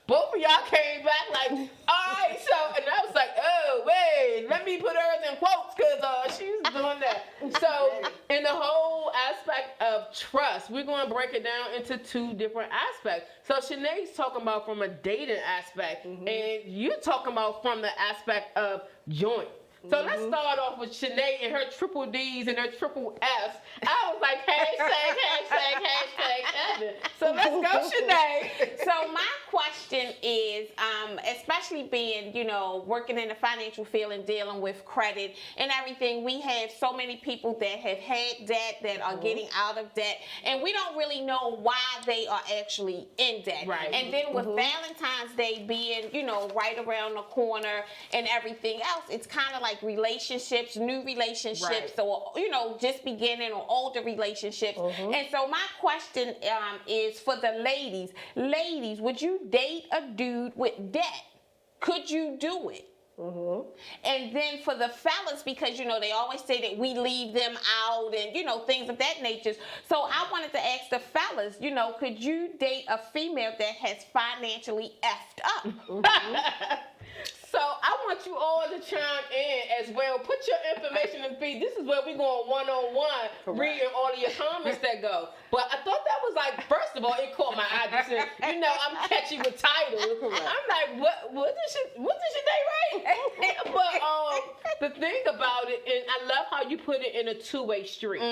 Both of y'all came back like, all right, so, and I was like, oh, wait, let me put hers in quotes, because she's doing that. So, in the whole aspect of trust, we're going to break it down into two different aspects. So, Shanae's talking about from a dating aspect, and you're talking about from the aspect of joint. So let's start off with Shanae and her triple D's and her triple F's. I was like, hashtag Evan. So let's go, Shanae. So my question is, especially being, working in the financial field and dealing with credit and everything, we have so many people that have had debt, that are getting out of debt, and we don't really know why they are actually in debt. Right. And then with Valentine's Day being, right around the corner and everything else, it's kind of like relationships, new relationships, Right. or, just beginning or older relationships. And so my question is for the ladies. Ladies, would you date a dude with debt? Could you do it? And then for the fellas, because, they always say that we leave them out and, things of that nature. So I wanted to ask the fellas, could you date a female that has financially effed up? So I want you all to chime in as well. Put your information in feed. This is where we're going one-on-one, reading all of your comments that go. But I thought that was like, first of all, it caught my eye. Just saying, I'm catchy with titles. I'm like, what did she say right? But the thing about it, and I love how you put it in a two-way street.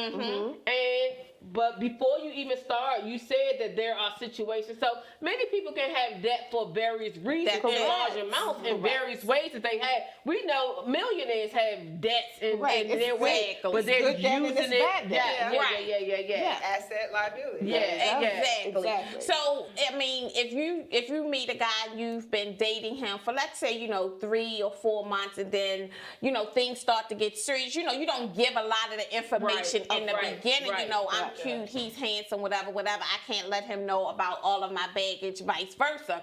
But before you even start, you said that there are situations. So many people can have debt for various reasons in large amounts in various ways that they have. We know millionaires have debts in their way, but they're using it. Yeah. Asset liability. Yeah, exactly. So, I mean, if you meet a guy, you've been dating him for, let's say, 3 or 4 months, and then, things start to get serious. You don't give a lot of the information in the beginning. I'm cute, he's handsome, whatever. I can't let him know about all of my baggage, vice versa.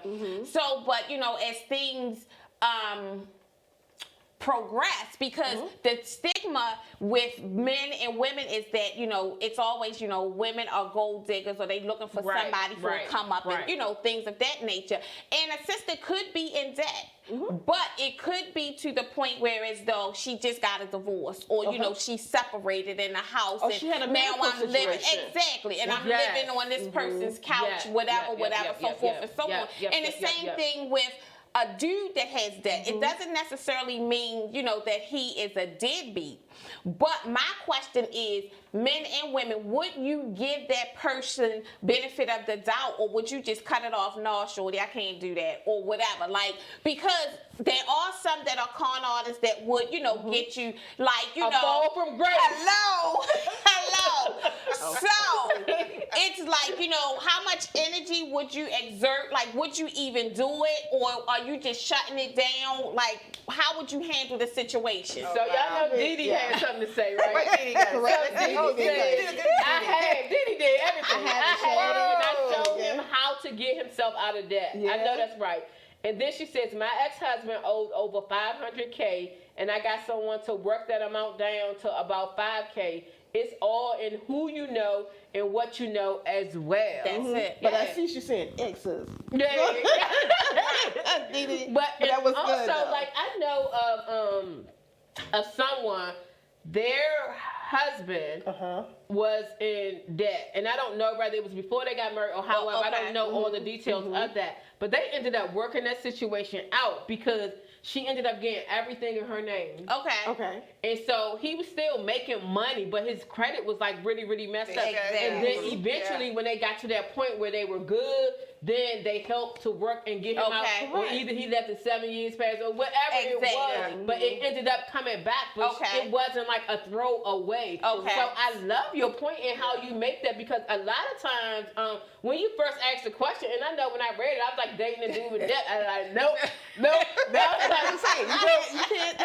So, but, as things progress, because the stigma with men and women is that, it's always, women are gold diggers, or they looking for somebody who will come up and, things of that nature. And a sister could be in debt. But it could be to the point where, as though she just got a divorce, or she's separated in a house, and she had a now I'm living situation. and I'm living on this person's couch, whatever, so forth and so on. And the same thing with a dude that has debt. It doesn't necessarily mean, that he is a deadbeat. But my question is, men and women, would you give that person benefit of the doubt, or would you just cut it off? No, shorty, I can't do that, or whatever. Like, because there are some that are con artists that would, get you, like, a fall from grace. Hello. So it's like, how much energy would you exert? Like, would you even do it, or are you just shutting it down? Like, how would you handle the situation? So y'all know Didi had something to say, right? What Didi got? Didi did everything. I had it, and I showed Yeah. him how to get himself out of debt. Yeah. I know that's right. And then she says, my ex-husband owed over $500K, and I got someone to work that amount down to about $5K. It's all in who you know and what you know as well. That's it. But I see she's saying exes. Yeah. But that was also, good, though. like, I know of someone, their husband was in debt, and I don't know whether it was before they got married or however. I don't know all the details of that, but they ended up working that situation out because she ended up getting everything in her name. Okay. And so he was still making money, but his credit was like really, really messed up. Exactly. And then eventually, when they got to that point where they were good, then they helped to work and get him out. Or either he left it 7 years past or whatever it was. But it ended up coming back, but it wasn't like a throw away. So I love your point in how you make that, because a lot of times when you first asked the question, and I know when I read it, I was like dating a dude with debt. I was like, nope. I'm saying you can't.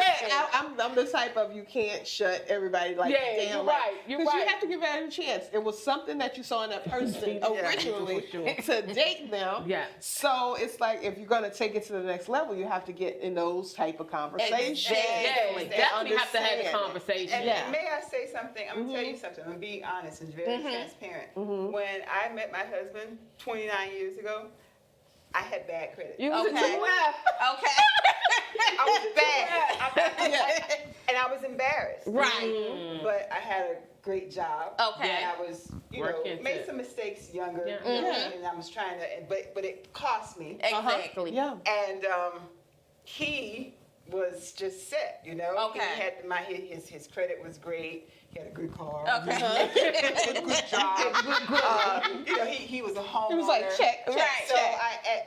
I'm the type of, you can't shut everybody down. You're right. Because you have to give everybody a chance. It was something that you saw in that person originally to date them. Yeah. So it's like, if you're gonna take it to the next level, you have to get in those type of conversations. Definitely have to have the understand. conversation. And may I say something? I'm gonna tell you something. I'm gonna be honest and very transparent. When I met my husband 29 years ago, I had bad credit. You was a 2F. I was bad. And I was embarrassed. Right. But I had a great job. Okay. And I was, made some mistakes younger. And I was trying to, but it cost me. Exactly. Yeah. And he was just set, Okay. He had his credit was great. He had a good car. Okay. Good job. He was a homeowner. It was like check. So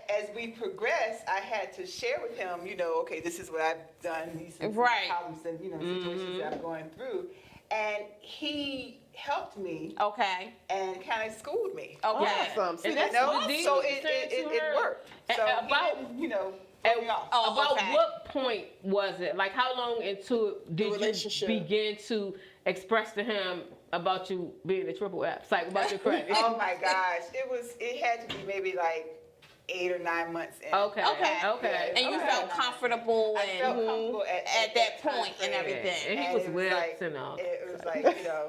as we progressed, I had to share with him, okay, this is what I've done, these problems and situations that I'm going through, and he helped me. Okay. And kind of schooled me. Okay. Awesome. See, And that's that's So it worked. So about he didn't, throw me off. About what point was it? Like, how long into did relationship. you begin to express to him about you being a triple F? Like, about your credit? Oh my gosh, it had to be maybe like 8 or 9 months in. Okay. Okay. And you felt comfortable I felt and comfortable at that point and time everything. And he And was it with, like, you know. It was like, you know,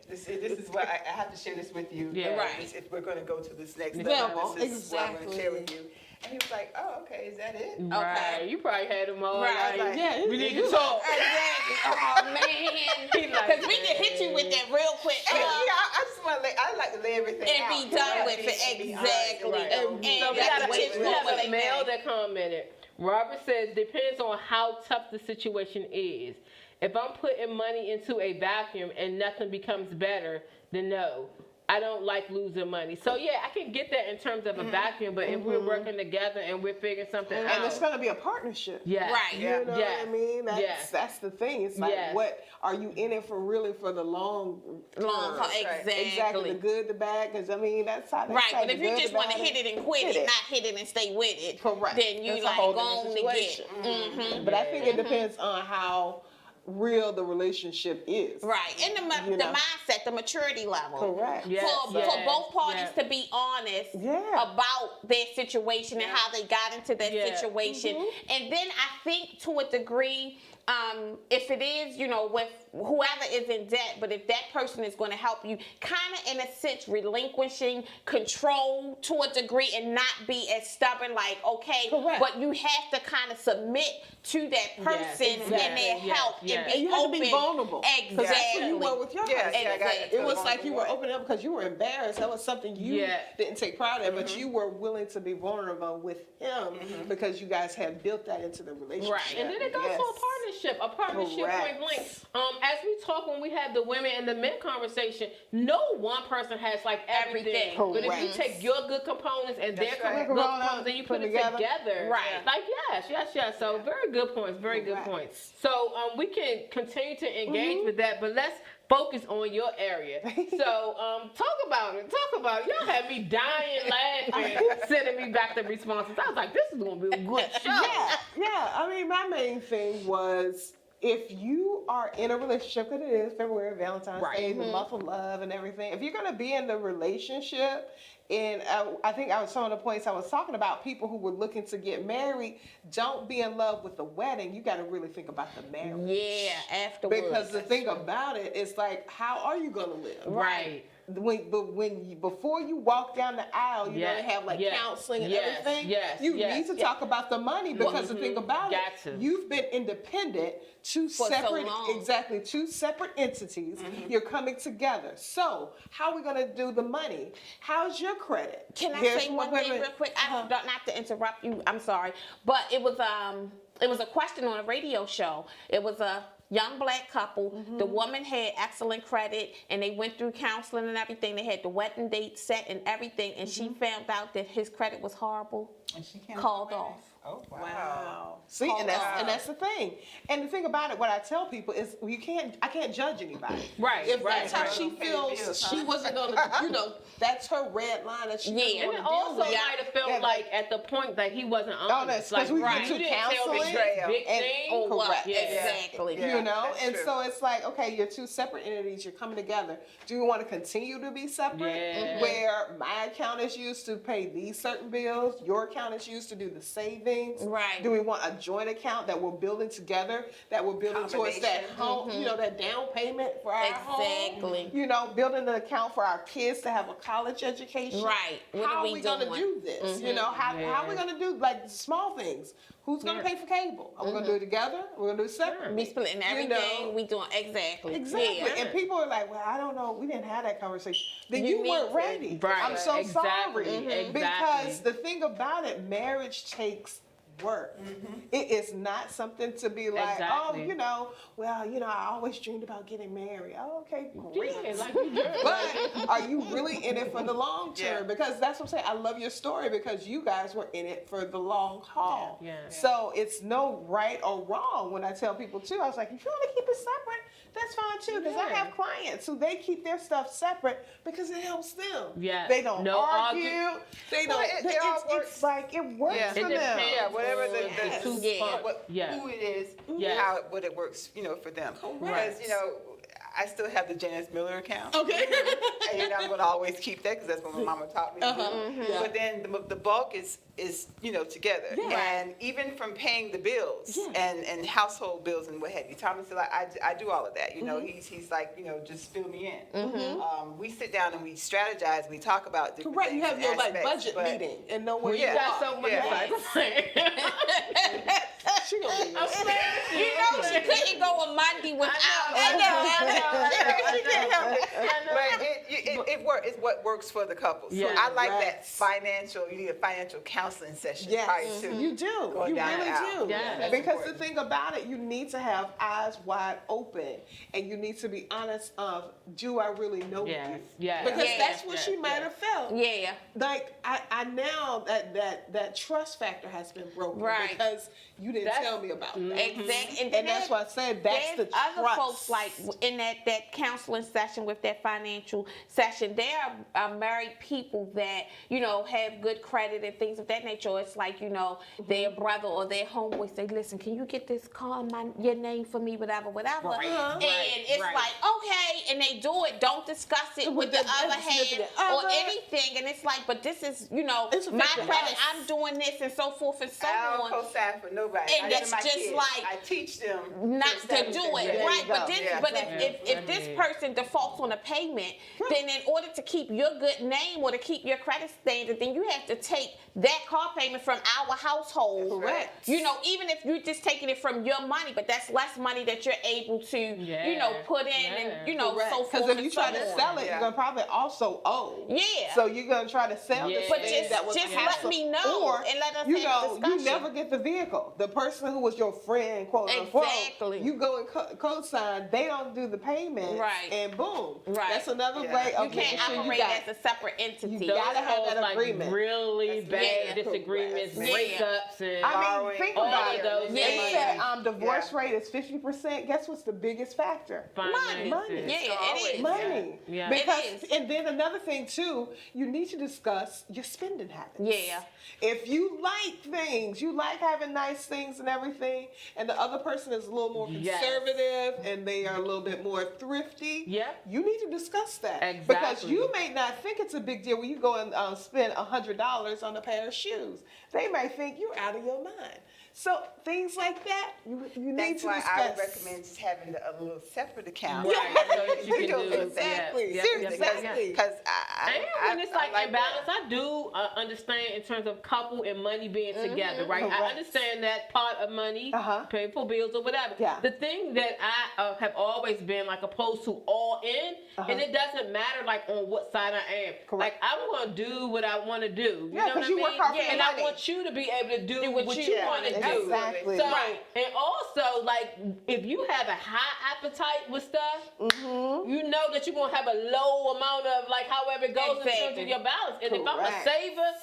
this is what I have to share this with you. Yeah. Right. If we're going to go to this next Level, level, this is what I'm going to exactly. share with you. And he was like, oh, okay, is that it? Right. You probably had him all Right. like, Yeah, we need to talk. Exactly. Oh man. He like, Because we can hit you with that real quick. And, I just want to I like to lay everything And out. be done with it. And be honest, Exactly. right. And So we let got the chips we fall have where a they male may. that commented. Robert says, depends on how tough the situation is. If I'm putting money into a vacuum and nothing becomes better, then no. I don't like losing money. So yeah, I can get that in terms of a vacuum, but if we're working together and we're figuring something And out. it's going to be a partnership. Yes. Right. Yeah. You know Yes. what I mean? Yes. That's the thing. It's like, Yes. what are you in it for? Really, for the long Long, term? exactly. Exactly, the good, the bad. Because I mean, that's how they Right, say but the if you good, just the want to bad, hit it and quit hit it, it. not hit it and stay with it, Correct. then you That's a like whole go different on to get. situation. But I think it depends on how real the relationship is. Right, and You the know. mindset, the maturity level. Correct. Yes, For yes, both parties yes. to be honest Yeah. about their situation and how they got into that Yeah. situation. And then I think to a degree, if it is, with whoever is in debt, but if that person is going to help you, kind of in a sense relinquishing control to a degree and not be as stubborn, like, okay, Correct. but you have to kind of submit to that person and exactly. their Yes, help yes. and be And you have open. to be vulnerable. 'Cause Exactly. that's who you were with your Yeah, husband. yeah, I got Exactly. It was like you were vulnerable. opening up because you were embarrassed. That was something you Yeah. didn't take pride in, but you were willing to be vulnerable with him because you guys had built that into the relationship. Right. And then it goes to a partnership Correct. point blank. As we talk when we have the women and the men conversation, no one person has like everything. Everything. But if you Correct. take your good components and their That's right. good components and you put it together, Right. like yes. So very good points, very good Correct. points. So we can continue to engage with that, but let's focus on your area. So talk about it. Y'all had me dying laughing, sending me back the responses. I was like, this is gonna be a good show. Yeah. I mean, my main thing was if you are in a relationship, because it is February, Valentine's Day, the month of love and everything. If you're going to be in the relationship, and I think some of the points I was talking about, people who were looking to get married, don't be in love with the wedding. You got to really think about the marriage. Yeah, afterwards. Because the thing about it is like, how are you going to live? Right. Before you walk down the aisle, you're Yes, gonna have like yes, counseling and yes, everything. yes, You yes, need to yes. talk about the money because the thing about Got it, to. you've been independent, two For so separate long. two separate entities. You're coming together. So how are we gonna do the money? How's your credit? Can I Here's say what- one thing real quick? Not to interrupt you. I'm sorry, but it was a question on a radio show. It was a young black couple. The woman had excellent credit, and they went through counseling and everything. They had the wedding date set and everything, and she found out that his credit was horrible. And she can't Called go away. off. Oh, wow. Wow. See, Called and off. that's the thing. And the thing about it, what I tell people is, I can't judge anybody. Right, If right, that's how right. she Pay the feels, bills, she huh? wasn't gonna, that's her red line that she Yeah. doesn't And want it to deal also with. might have felt Yeah, like at the point that he wasn't honest. Honest, 'cause we right. went You to didn't tell me counseling this big and- thing. Or what? Correct. Yeah. Exactly. Yeah. You know, that's and true. so it's like, okay, you're two separate entities, you're coming together. Do you want to continue to be separate? Yeah. Where my account is used to pay these certain bills, your account is used to do the savings. Right. Do we want a joint account that we're building together, that we're building towards that home, that down payment for our Exactly. home? Building an account for our kids to have a college education. Right. What How are are we we going to doing? do this? How are we going to do like small things? Who's going to pay for cable? Are we going to do it together? We're going to do it separately. We splitting everything. know. We doing exactly. Exactly. Yeah. And people are like, well, I don't know. We didn't have that conversation. Then You you need weren't to. ready. Right. I'm so Exactly. sorry. Mhm. Because Exactly. the thing about it, marriage takes work. It is not something to be like, Exactly. I always dreamed about getting married. Oh, okay, great. Yeah, like you did. But are you really in it for the long term? Yeah. Because that's what I'm saying. I love your story because you guys were in it for the long haul. Yeah. So it's no right or wrong when I tell people too. I was like, if you want to keep it separate, that's fine too. Because I Yeah. have clients who they keep their stuff separate because it helps them. Yeah. They don't No argue. They Well, don't. it all it's works. like it works Yeah. for It them. depends. Yeah, whatever the Yes. two Yeah. who it is, Yeah. what it works, for them. Right. Because, I still have the Janice Miller account. Okay. And I'm going to always keep that because that's what my mama taught me to do. Yeah. But then the bulk is together. Yeah. And even from paying the bills Yeah. and household bills and what have you. Thomas said, I do all of that. He's like, just fill me in. We sit down and we strategize. We talk about different Right, things. you have and your like aspects, budget but- meeting and know where Well, you yeah. You got so much Yeah. She gonna be You know she couldn't go a Monday without. She can't help it. But it's what works for the couple. So Yeah, I like right. that you need a financial counseling session Yes, prior to you do. going You down really the aisle. do. Yeah, that's Because important. the thing about it, you need to have eyes wide open, and you need to be honest of, do I really know Yes, you? yes. Because Yes, that's what yes, she might have felt. Yeah. Like I now that trust factor has been broken Right. because you didn't That's- tell me about that. Exactly. And that's why I said that's the there's other trust. folks like in that counseling session with that financial session. There are married people that have good credit and things of that nature. It's like their brother or their homeboy say, "Listen, can you get this car in your name for me, whatever." Right, And it's right. like okay, and they do it. Don't discuss it with the other hand significant or other. anything. And it's like, but this is It's my affecting credit. us. I'm doing this and so forth and so I on. don't co-sign for nobody. And Not that's even my just kids. like I teach them not to do it, There you right? But go. this, Yeah, but exactly. if this person defaults on a payment, then in order to keep your good name or to keep your credit standard, then you have to take that car payment from our household. Correct. Even if you're just taking it from your money, but that's less money that you're able to, put in and so forth. Because if you and try so to on. sell it, Yeah. you're gonna probably also owe. Yeah. So you're gonna try to sell Yeah. this But thing just- that was just let hassle. me know or, and let us you have a know, discussion. you never get the vehicle. The person who was your friend, quote unquote, Exactly. you go and co-sign. They don't do the payment, Right. And boom, Right. That's another Yeah. way You of can't making sure operate you got. as a separate entity. You gotta have Those, that like, agreement. really bad Yeah. disagreements, Correct. breakups, and I mean, borrowing, think all about of it. those They things. said divorce rate is 50%. Guess what's the biggest factor? finances. Money. Yeah, always. it is. Money. Yeah. Because, It is. and then another thing too, you need to discuss your spending habits. Yeah. If you like things, you like having nice things and everything, and the other person is a little more Yes. conservative and they are a little bit more thrifty, Yeah. you need to discuss that. Exactly. Because you may not think it's a big deal when you go and spend $100 on a pair of shoes. They may think you're out of your mind. So things like that, you need That's to why discuss. I would recommend just having a little separate account. Right, so that you can do Exactly. yeah, Seriously. yeah. Exactly. Because And when it's like that. imbalance, I do understand in terms of couple and money being together, right? I Correct. understand that part of money, paying for bills or whatever. Yeah. The thing that I have always been like opposed to all in, and it doesn't matter like on what side I am. Correct. Like I'm gonna do what I want to do. You Yeah, know 'cause what you I work mean? hard for and your I money. want you to be able to do what you Yeah, want to do. exactly. So, Right. and also, like, if you have a high appetite with stuff, you know that you're gonna have a low amount of, like, however it goes in terms Exactly. of your balance. And if I'm a Correct. saver,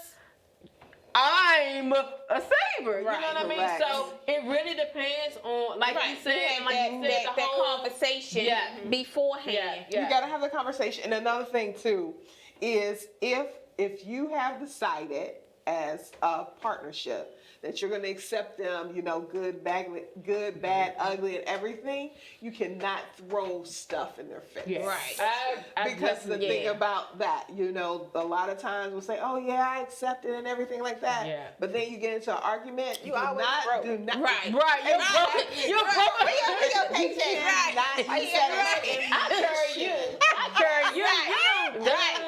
I'm a saver. You know what I mean? Correct. So it really depends on, like you said, and like you said, that the whole conversation Yeah. beforehand. Yeah. You got to have the conversation. And another thing too is if you have decided as a partnership that you're going to accept them, good, bad, ugly, and everything, you cannot throw stuff in their face. Yeah. Right. I Because the definitely- thing about that, a lot of times we'll say, "Oh yeah, I accept it" and everything like that. Yeah. But then you get into an argument. You always broke. do not. Right. Right, you're Right. broke. You're Right. broke. You cannot accept it. I carry you. I carry you. Right.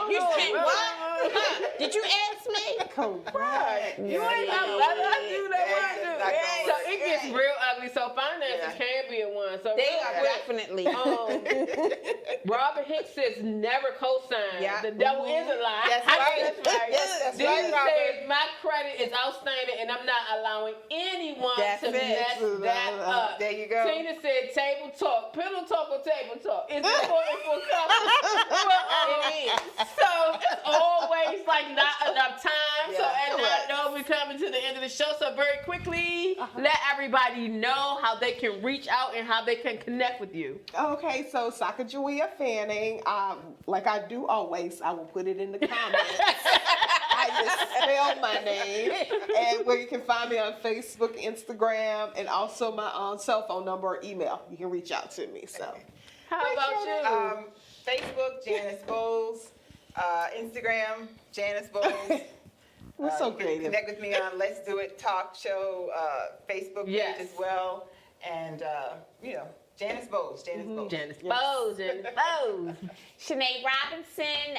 You said what? Did you ask me? Correct. You ain't I do that Yeah, one it's not too. gonna So work. it gets real ugly. So finances Yeah. can be a one. So They real are quick, definitely. Robert Hicks says never co-sign. Yeah. The devil is a lie. That's right. That's right. Yes, that's Then right, he Robert. says my credit is outstanding and I'm not allowing anyone That's to it. mess that up. There you go. Tina said table talk, pillow talk or table talk. It's important for couples. It is. So it's always like not enough time. So Yeah, and correct. I know we're coming to the end of the show. So very quickly, let everybody know how they can reach out and how they can connect with you. Okay, so Sacagawea Fanning, like I do always, I will put it in the comments. I just spell my name, and where you can find me on Facebook, Instagram, and also my cell phone number or email. You can reach out to me. So How about you? Facebook, Janice Bowles. Instagram, Janice Bowles. We're so You can creative. connect with me on Let's Do It Talk Show Facebook page Yes. as well. And, Janice Bowles, Janice Bowles. Janice Bowles, Janice Bowles. Shanae Robinson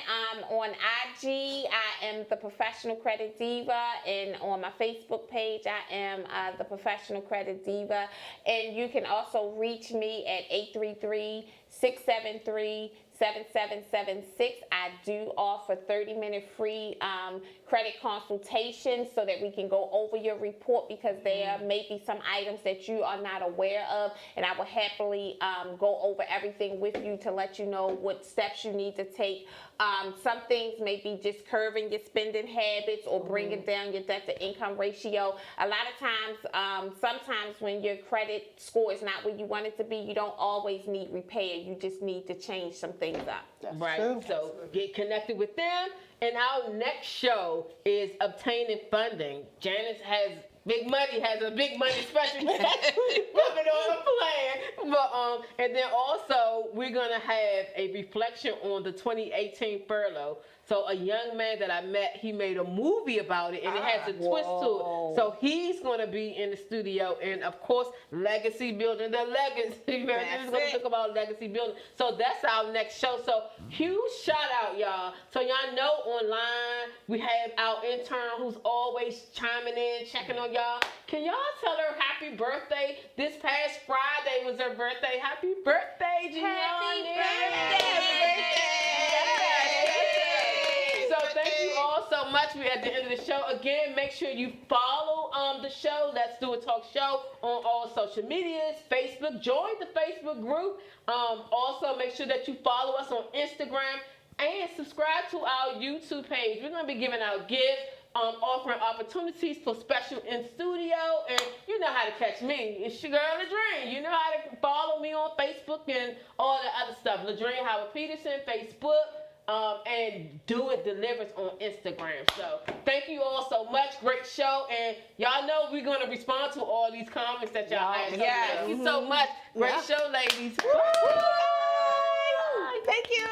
on IG. I am the Professional Credit Diva, and on my Facebook page, I am the Professional Credit Diva. And you can also reach me at 833-673-7776. I do offer 30-minute free credit consultations so that we can go over your report, because there may be some items that you are not aware of, and I will happily go over everything with you to let you know what steps you need to take. Some things may be just curbing your spending habits or bringing down your debt to income ratio. A lot of times, sometimes when your credit score is not where you want it to be, you don't always need repair. You just need to change some things up. Right. true. So get connected with them. And our next show is obtaining funding. Janice has big money, has a big money special coming on the plan. But and then also we're gonna have a reflection on the 2018 furlough. So a young man that I met, he made a movie about it, and it has a twist to it. So he's going to be in the studio, and of course, legacy building, the legacy. He's going to talk about legacy building. So that's our next show. So huge shout out, y'all. So y'all know online we have our intern who's always chiming in, checking on y'all. Can y'all tell her happy birthday? This past Friday was her birthday. Happy birthday, Gianni. Happy birthday. So thank you all so much. We're at the end of the show. Again, make sure you follow the show, Let's Do It Talk Show, on all social medias, Facebook. Join the Facebook group. Also, make sure that you follow us on Instagram and subscribe to our YouTube page. We're going to be giving out gifts, offering opportunities for special in studio, and you know how to catch me. It's your girl, Ladrine. You know how to follow me on Facebook and all the other stuff. Ladrine Howard Peterson, Facebook. And Do It Delivers on Instagram. So thank you all so much. Great show. And y'all know we're going to respond to all these comments that y'all have. So thank you so much. Great show, ladies. Bye. Thank you.